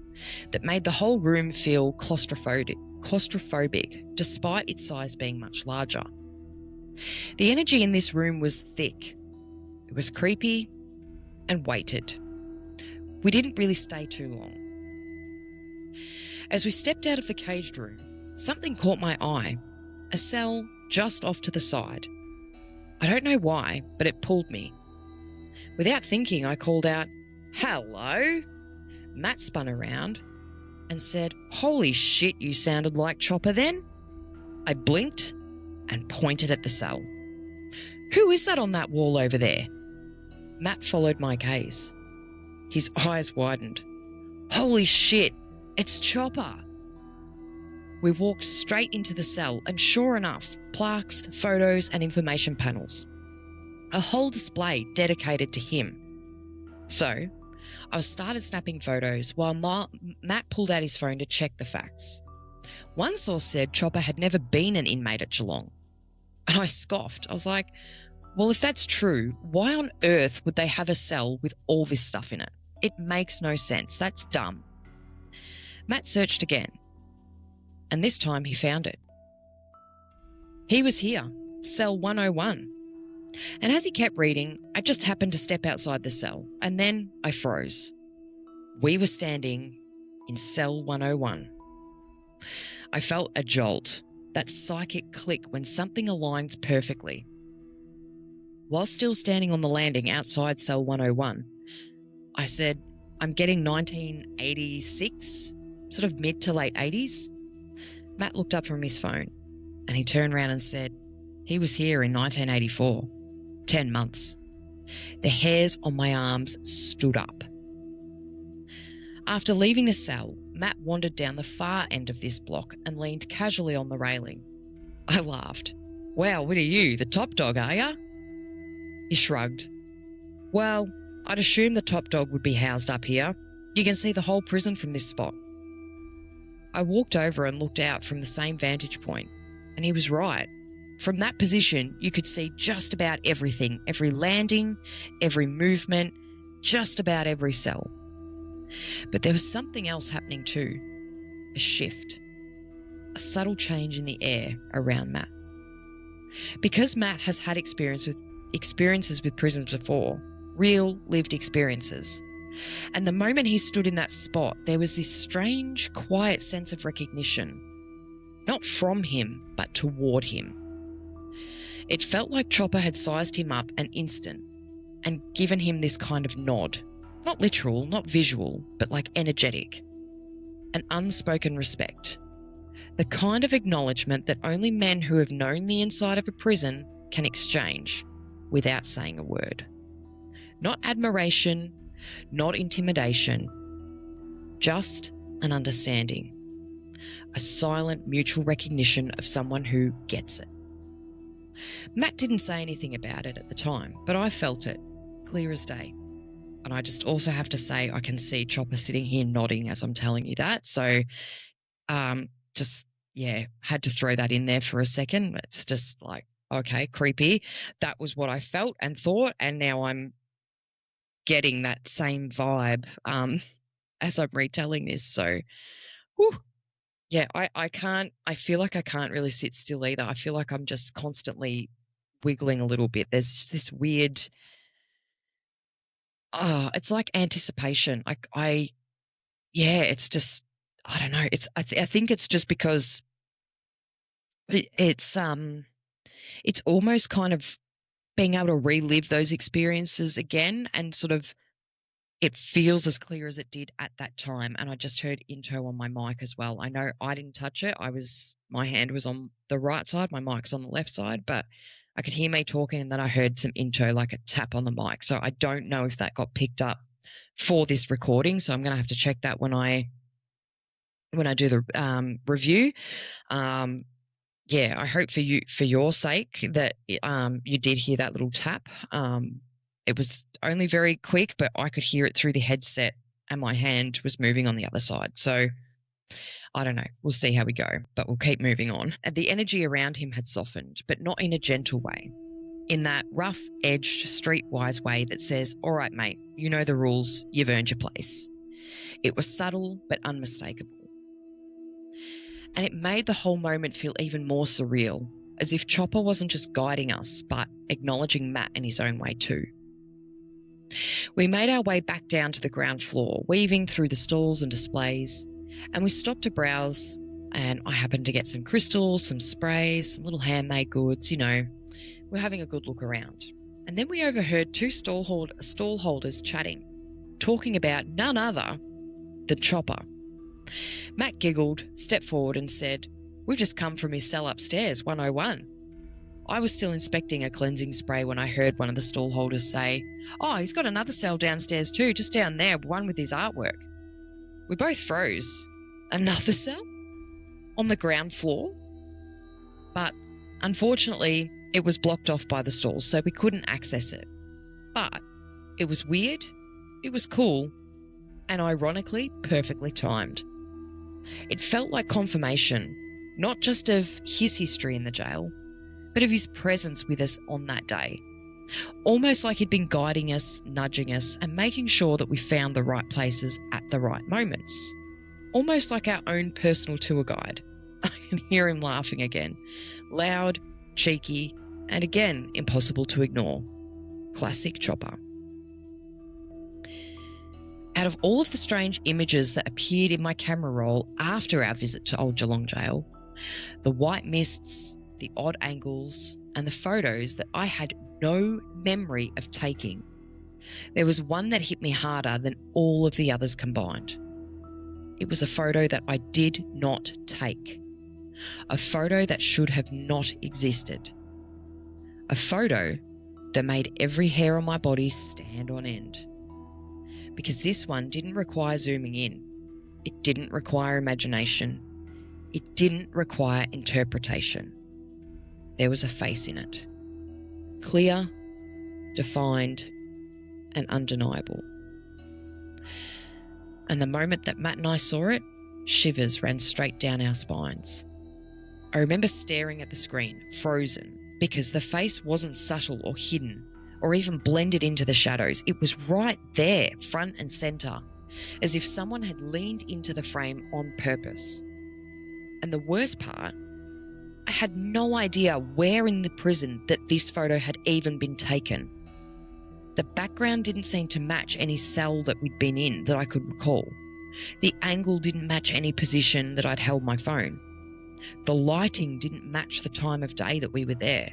that made the whole room feel claustrophobic despite its size being much larger. The energy in this room was thick. It was creepy and weighted. We didn't really stay too long. As we stepped out of the caged room, something caught my eye, a cell just off to the side. I don't know why, but it pulled me. Without thinking, I called out, "Hello?" Matt spun around and said, "Holy shit, you sounded like Chopper then." I blinked and pointed at the cell. "Who is that on that wall over there?" Matt followed my gaze. His eyes widened. "Holy shit, it's Chopper." We walked straight into the cell and sure enough, plaques, photos and information panels. A whole display dedicated to him. So, I started snapping photos while Matt pulled out his phone to check the facts. One source said Chopper had never been an inmate at Geelong. And I scoffed. I was like, well, if that's true, why on earth would they have a cell with all this stuff in it? It makes no sense. That's dumb. Matt searched again. And this time he found it. He was here, cell 101. And as he kept reading, I just happened to step outside the cell, and then I froze. We were standing in cell 101. I felt a jolt, that psychic click when something aligns perfectly. While still standing on the landing outside cell 101, I said, "I'm getting 1986, sort of mid to late 80s. Matt looked up from his phone and he turned around and said, "He was here in 1984, 10 months. The hairs on my arms stood up. After leaving the cell, Matt wandered down the far end of this block and leaned casually on the railing. I laughed. "Wow, what are you, the top dog, are ya?" He shrugged. "Well, I'd assume the top dog would be housed up here. You can see the whole prison from this spot." I walked over and looked out from the same vantage point, and he was right. From that position, you could see just about everything, every landing, every movement, just about every cell. But there was something else happening too, a shift, a subtle change in the air around Matt. Because Matt has had experiences with prisons before, real lived experiences, and the moment he stood in that spot, there was this strange, quiet sense of recognition, not from him, but toward him. It felt like Chopper had sized him up an instant and given him this kind of nod, not literal, not visual, but like energetic, an unspoken respect, the kind of acknowledgement that only men who have known the inside of a prison can exchange without saying a word. Not admiration, not intimidation, just an understanding, a silent mutual recognition of someone who gets it. Matt didn't say anything about it at the time, but I felt it, clear as day. And I just also have to say I can see Chopper sitting here nodding as I'm telling you that. So had to throw that in there for a second. It's just like, okay, creepy. That was what I felt and thought, and now I'm getting that same vibe as I'm retelling this. So, whew. Yeah, I feel like I can't really sit still either. I feel like I'm just constantly wiggling a little bit. There's just this weird, it's like anticipation. It's just, I don't know. I think it's just because it's almost kind of being able to relive those experiences again, and sort of it feels as clear as it did at that time. And I just heard into on my mic as well. I know I didn't touch it. My hand was on the right side, my mic's on the left side, but I could hear me talking, and then I heard some into, like a tap on the mic. So I don't know if that got picked up for this recording. So I'm going to have to check that when I do the review. I hope for your sake that you did hear that little tap. It was only very quick, but I could hear it through the headset, and my hand was moving on the other side. So I don't know. We'll see how we go, but we'll keep moving on. And the energy around him had softened, but not in a gentle way. in that rough-edged, streetwise way that says, all right, mate, you know the rules, you've earned your place. It was subtle but unmistakable. And it made the whole moment feel even more surreal, as if Chopper wasn't just guiding us, but acknowledging Matt in his own way too. We made our way back down to the ground floor, weaving through the stalls and displays, and we stopped to browse, and I happened to get some crystals, some sprays, some little handmade goods, We're having a good look around. And then we overheard two stallholders chatting, talking about none other than Chopper. Matt giggled, stepped forward and said, "We've just come from his cell upstairs, 101. I was still inspecting a cleansing spray when I heard one of the stallholders say, "Oh, he's got another cell downstairs too, just down there, one with his artwork." We both froze. Another cell? On the ground floor? But unfortunately, it was blocked off by the stalls, so we couldn't access it. But it was weird, it was cool, and ironically, perfectly timed. It felt like confirmation, not just of his history in the jail, but of his presence with us on that day. Almost like he'd been guiding us, nudging us, and making sure that we found the right places at the right moments. Almost like our own personal tour guide. I can hear him laughing again. Loud, cheeky, and again, impossible to ignore. Classic Chopper. Out of all of the strange images that appeared in my camera roll after our visit to Old Geelong Jail, the white mists, the odd angles, and the photos that I had no memory of taking, there was one that hit me harder than all of the others combined. It was a photo that I did not take. A photo that should have not existed. A photo that made every hair on my body stand on end. Because this one didn't require zooming in. It didn't require imagination. It didn't require interpretation. There was a face in it. Clear, defined, and undeniable. And the moment that Matt and I saw it, shivers ran straight down our spines. I remember staring at the screen, frozen, because the face wasn't subtle or hidden, or even blended into the shadows. It was right there, front and centre, as if someone had leaned into the frame on purpose. And the worst part, I had no idea where in the prison that this photo had even been taken. The background didn't seem to match any cell that we'd been in that I could recall. The angle didn't match any position that I'd held my phone. The lighting didn't match the time of day that we were there.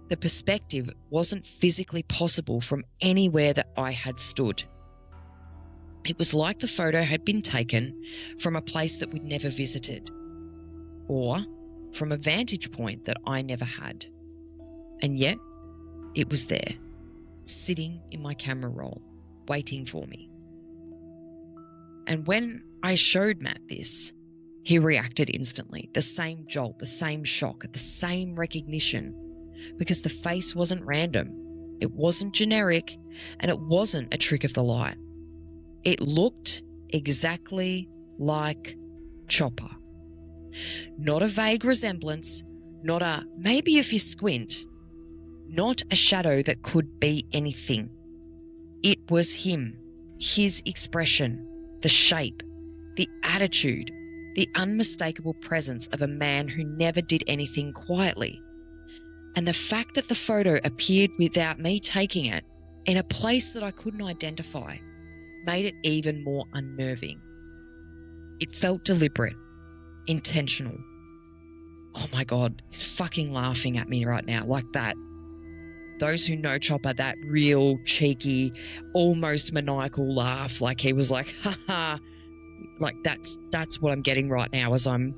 The perspective wasn't physically possible from anywhere that I had stood. It was like the photo had been taken from a place that we'd never visited, or from a vantage point that I never had. And yet, it was there, sitting in my camera roll, waiting for me. And when I showed Matt this, he reacted instantly. The same jolt, the same shock, the same recognition. Because the face wasn't random, it wasn't generic, and it wasn't a trick of the light. It looked exactly like Chopper. Not a vague resemblance, not a maybe if you squint, not a shadow that could be anything. It was him, his expression, the shape, the attitude, the unmistakable presence of a man who never did anything quietly. And the fact that the photo appeared without me taking it in a place that I couldn't identify made it even more unnerving. It felt deliberate, intentional. Oh my God, he's fucking laughing at me right now like that. Those who know Chopper, that real cheeky, almost maniacal laugh, like he was like, ha ha. Like that's what I'm getting right now as I'm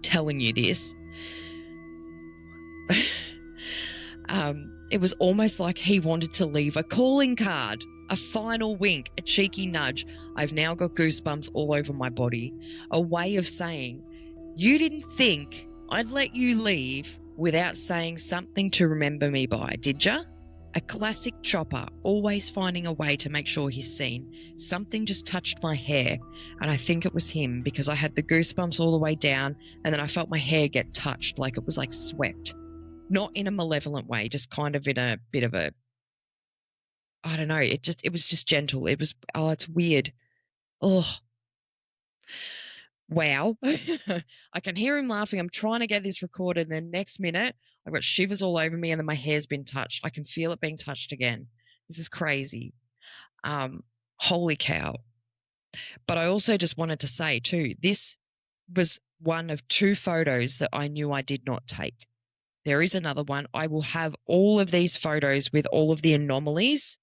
telling you this. It was almost like he wanted to leave a calling card, a final wink, a cheeky nudge. I've now got goosebumps all over my body. A way of saying, you didn't think I'd let you leave without saying something to remember me by, did ya? A classic Chopper, always finding a way to make sure he's seen. Something just touched my hair, and I think it was him because I had the goosebumps all the way down, and then I felt my hair get touched like it was like swept. not in a malevolent way, just kind of in a bit of a, I don't know. It was just gentle. It's weird. Oh, wow. I can hear him laughing. I'm trying to get this recorded. And then next minute, I've got shivers all over me and then my hair's been touched. I can feel it being touched again. This is crazy. Holy cow. But I also just wanted to say too, this was one of 2 photos that I knew I did not take. There is another one. I will have all of these photos with all of the anomalies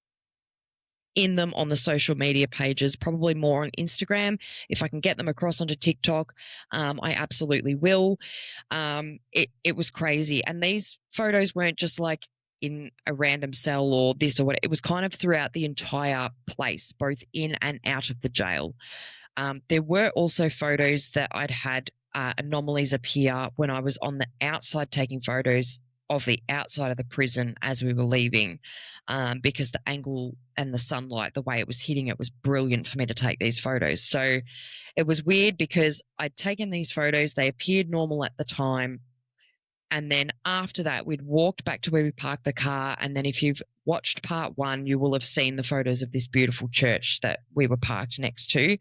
in them on the social media pages, probably more on Instagram. If I can get them across onto TikTok, I absolutely will. It was crazy. And these photos weren't just like in a random cell or this or what. It was kind of throughout the entire place, both in and out of the jail. There were also photos that I'd had anomalies appear when I was on the outside taking photos of the outside of the prison as we were leaving, because the angle and the sunlight, the way it was hitting it, was brilliant for me to take these photos. So it was weird because I'd taken these photos, they appeared normal at the time. And then after that, we'd walked back to where we parked the car. And then if you've watched part 1, you will have seen the photos of this beautiful church that we were parked next to.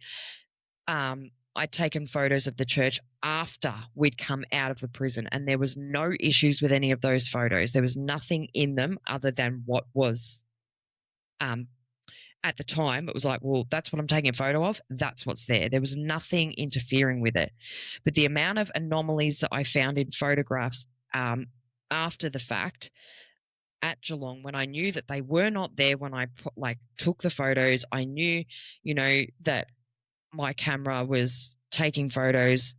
I'd taken photos of the church after we'd come out of the prison, and there was no issues with any of those photos. There was nothing in them other than what was at the time. It was like, well, that's what I'm taking a photo of. That's what's there. There was nothing interfering with it. But the amount of anomalies that I found in photographs after the fact at Geelong, when I knew that they were not there when I took the photos, I knew, that my camera was taking photos.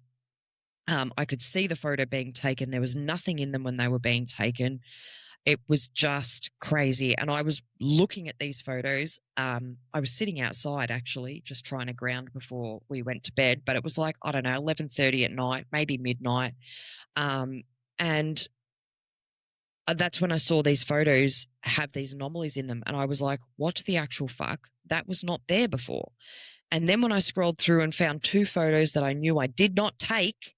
I could see the photo being taken. There was nothing in them when they were being taken. It was just crazy. And I was looking at these photos. I was sitting outside, actually, just trying to ground before we went to bed. But it was like, I don't know, 11:30 at night, maybe midnight. And that's when I saw these photos have these anomalies in them. And I was like, what the actual fuck? That was not there before. And then when I scrolled through and found 2 photos that I knew I did not take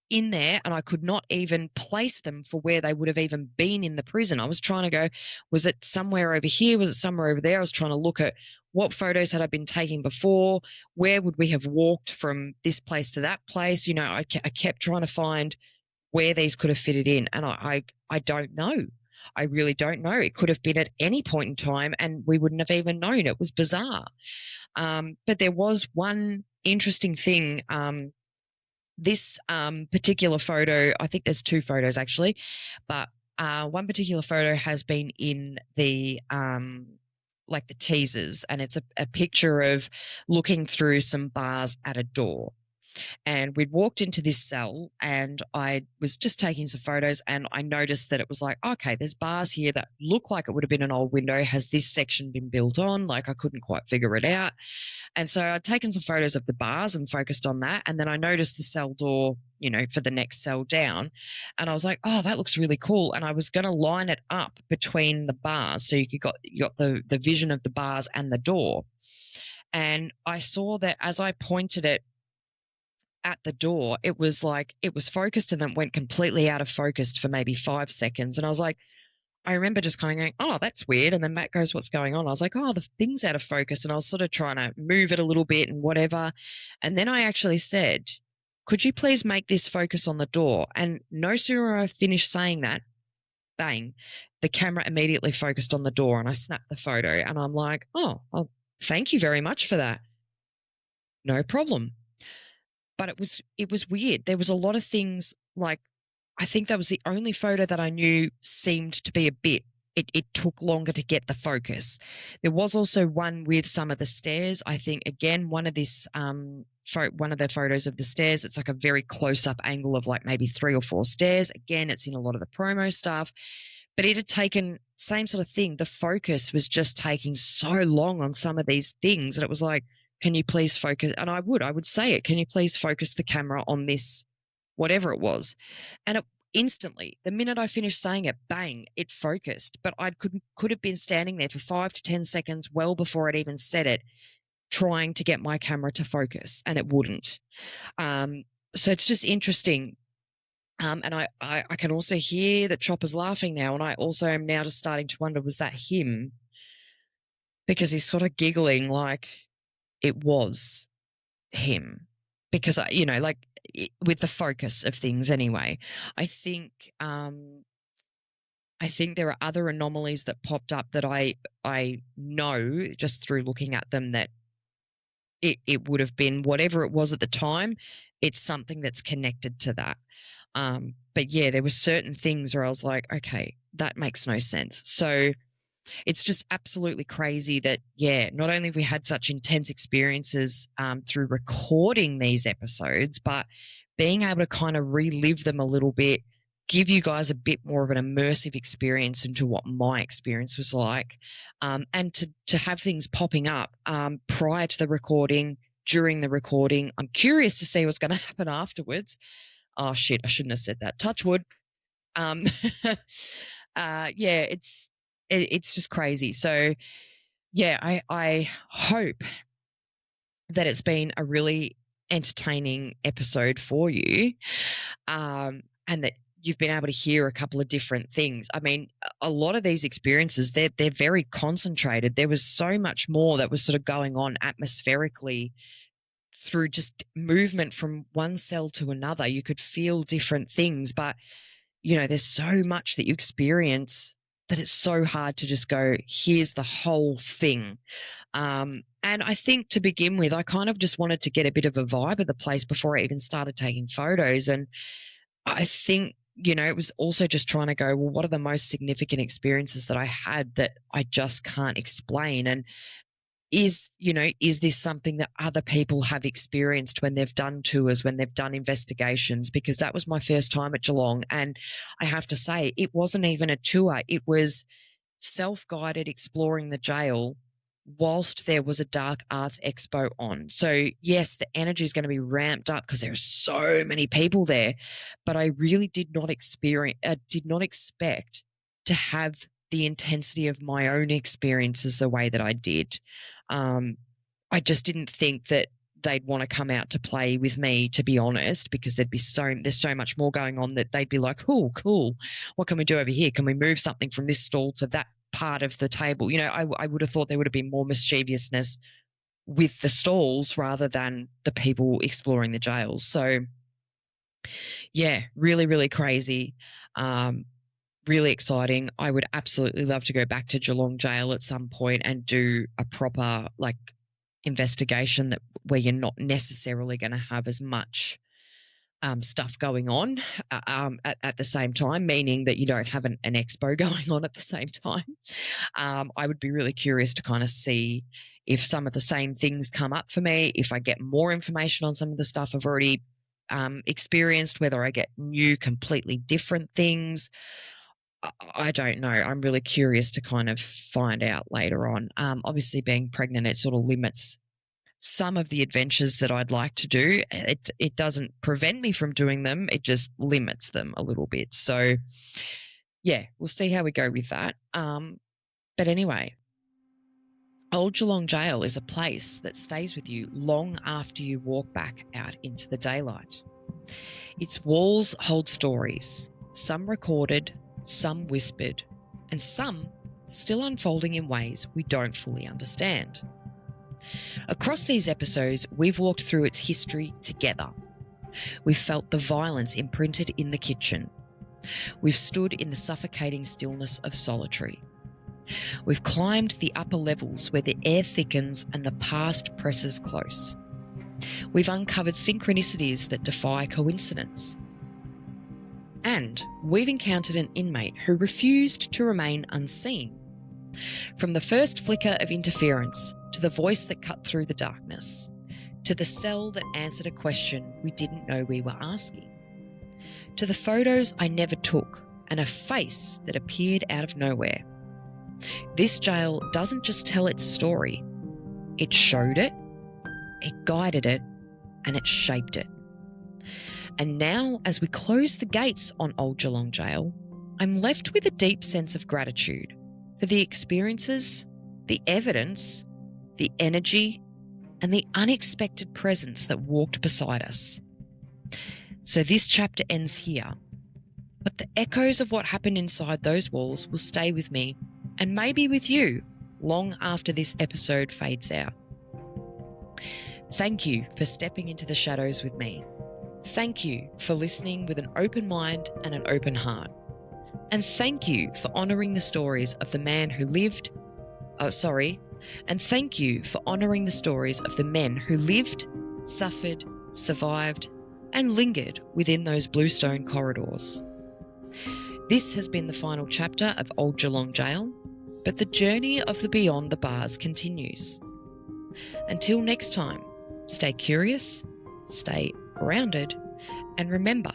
in there, and I could not even place them for where they would have even been in the prison. I was trying to go, was it somewhere over here? Was it somewhere over there? I was trying to look at what photos had I been taking before? Where would we have walked from this place to that place? I kept trying to find where these could have fitted in. And I don't know. I really don't know. It could have been at any point in time and we wouldn't have even known. It was bizarre. But there was one interesting thing. This particular photo, I think there's 2 photos actually, but one particular photo has been in the the teasers, and it's a picture of looking through some bars at a door. And we'd walked into this cell and I was just taking some photos, and I noticed that it was like, okay, there's bars here that look like it would have been an old window. Has this section been built on? Like, I couldn't quite figure it out. And so I'd taken some photos of the bars and focused on that. And then I noticed the cell door, for the next cell down. And I was like, oh, that looks really cool. And I was going to line it up between the bars so you got the vision of the bars and the door. And I saw that as I pointed it at the door, it was focused and then went completely out of focus for maybe 5 seconds. And I was like, I remember just kind of going, oh, that's weird. And then Matt goes, what's going on? I was like, oh, the thing's out of focus. And I was sort of trying to move it a little bit and whatever. And then I actually said, could you please make this focus on the door? And no sooner I finished saying that, bang, the camera immediately focused on the door, and I snapped the photo. And I'm like, oh, well, thank you very much for that. No problem. But it was weird. There was a lot of things, like, I think that was the only photo that I knew seemed to be a bit. It took longer to get the focus. There was also one with some of the stairs. I think, again, one of the photos of the stairs, it's like a very close-up angle of like maybe 3 or 4 stairs. Again, it's in a lot of the promo stuff. But it had taken, same sort of thing. The focus was just taking so long on some of these things. And it was like, can you please focus? And I would say it. Can you please focus the camera on this, whatever it was? And it instantly, the minute I finished saying it, bang, it focused. But I could have been standing there for 5 to 10 seconds well before I'd even said it, trying to get my camera to focus, and it wouldn't. So it's just interesting. And I can also hear that Chopper's laughing now, and I also am now just starting to wonder, was that him? Because he's sort of giggling like it was him. Because, with the focus of things anyway. I think there are other anomalies that popped up that I know just through looking at them that it would have been whatever it was at the time. It's something that's connected to that. But yeah, there were certain things where I was like, okay, that makes no sense. So it's just absolutely crazy that, yeah, not only have we had such intense experiences through recording these episodes, but being able to kind of relive them a little bit, give you guys a bit more of an immersive experience into what my experience was like, and to have things popping up prior to the recording, during the recording. I'm curious to see what's going to happen afterwards. Oh, shit, I shouldn't have said that. Touch wood. Yeah, it's just crazy. So, yeah, I hope that it's been a really entertaining episode for you, and that you've been able to hear a couple of different things. I mean, a lot of these experiences, they're very concentrated. There was so much more that was sort of going on atmospherically through just movement from one cell to another. You could feel different things, but, there's so much that you experience that it's so hard to just go, here's the whole thing. And I think to begin with, I kind of just wanted to get a bit of a vibe of the place before I even started taking photos. And I think, it was also just trying to go, well, what are the most significant experiences that I had that I just can't explain? And is this something that other people have experienced when they've done tours, when they've done investigations? Because that was my first time at Geelong. And I have to say, it wasn't even a tour. It was self-guided exploring the jail whilst there was a dark arts expo on. So yes, the energy is going to be ramped up because there are so many people there, but I really did not expect to have the intensity of my own experiences the way that I did. I just didn't think that they'd want to come out to play with me, to be honest, because there's so much more going on that they'd be like, oh, cool. What can we do over here? Can we move something from this stall to that part of the table? I would have thought there would have been more mischievousness with the stalls rather than the people exploring the jails. So yeah, really, really crazy. Really exciting. I would absolutely love to go back to Geelong Jail at some point and do a proper investigation where you're not necessarily going to have as much stuff going on at the same time, meaning that you don't have an expo going on at the same time. I would be really curious to kind of see if some of the same things come up for me, if I get more information on some of the stuff I've already experienced, whether I get new, completely different things. I don't know. I'm really curious to kind of find out later on. Obviously, being pregnant, it sort of limits some of the adventures that I'd like to do. It doesn't prevent me from doing them. It just limits them a little bit. So, yeah, we'll see how we go with that. But anyway, Old Geelong Jail is a place that stays with you long after you walk back out into the daylight. Its walls hold stories, some recorded, some whispered, and some still unfolding in ways we don't fully understand. Across these episodes, we've walked through its history together. We've felt the violence imprinted in the kitchen. We've stood in the suffocating stillness of solitary. We've climbed the upper levels where the air thickens and the past presses close. We've uncovered synchronicities that defy coincidence. And we've encountered an inmate who refused to remain unseen. From the first flicker of interference, to the voice that cut through the darkness, to the cell that answered a question we didn't know we were asking, to the photos I never took and a face that appeared out of nowhere. This jail doesn't just tell its story. It showed it, it guided it, and it shaped it. And now, as we close the gates on Old Geelong Jail, I'm left with a deep sense of gratitude for the experiences, the evidence, the energy, and the unexpected presence that walked beside us. So this chapter ends here, But the echoes of what happened inside those walls will stay with me, and maybe with you, long after this episode fades out. Thank you for stepping into the shadows with me. Thank you for listening with an open mind and an open heart. And thank you for honouring the stories of the man who lived. And thank you for honouring the stories of the men who lived, suffered, survived, and lingered within those bluestone corridors. This has been the final chapter of Old Geelong Gaol, but the journey of the Beyond the Bars continues. Until next time, stay curious, stay grounded, and remember,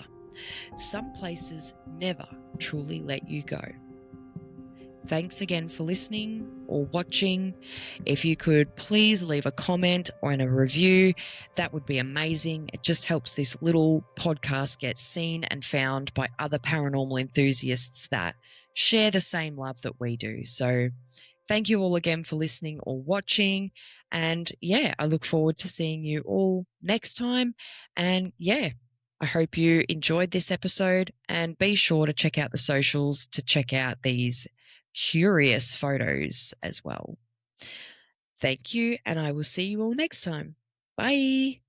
some places never truly let you go. Thanks again for listening or watching. If you could please leave a comment or a review, that would be amazing. It just helps this little podcast get seen and found by other paranormal enthusiasts that share the same love that we do. So thank you all again for listening or watching. And yeah, I look forward to seeing you all next time. And yeah, I hope you enjoyed this episode, and be sure to check out the socials to check out these curious photos as well. Thank you, and I will see you all next time. Bye.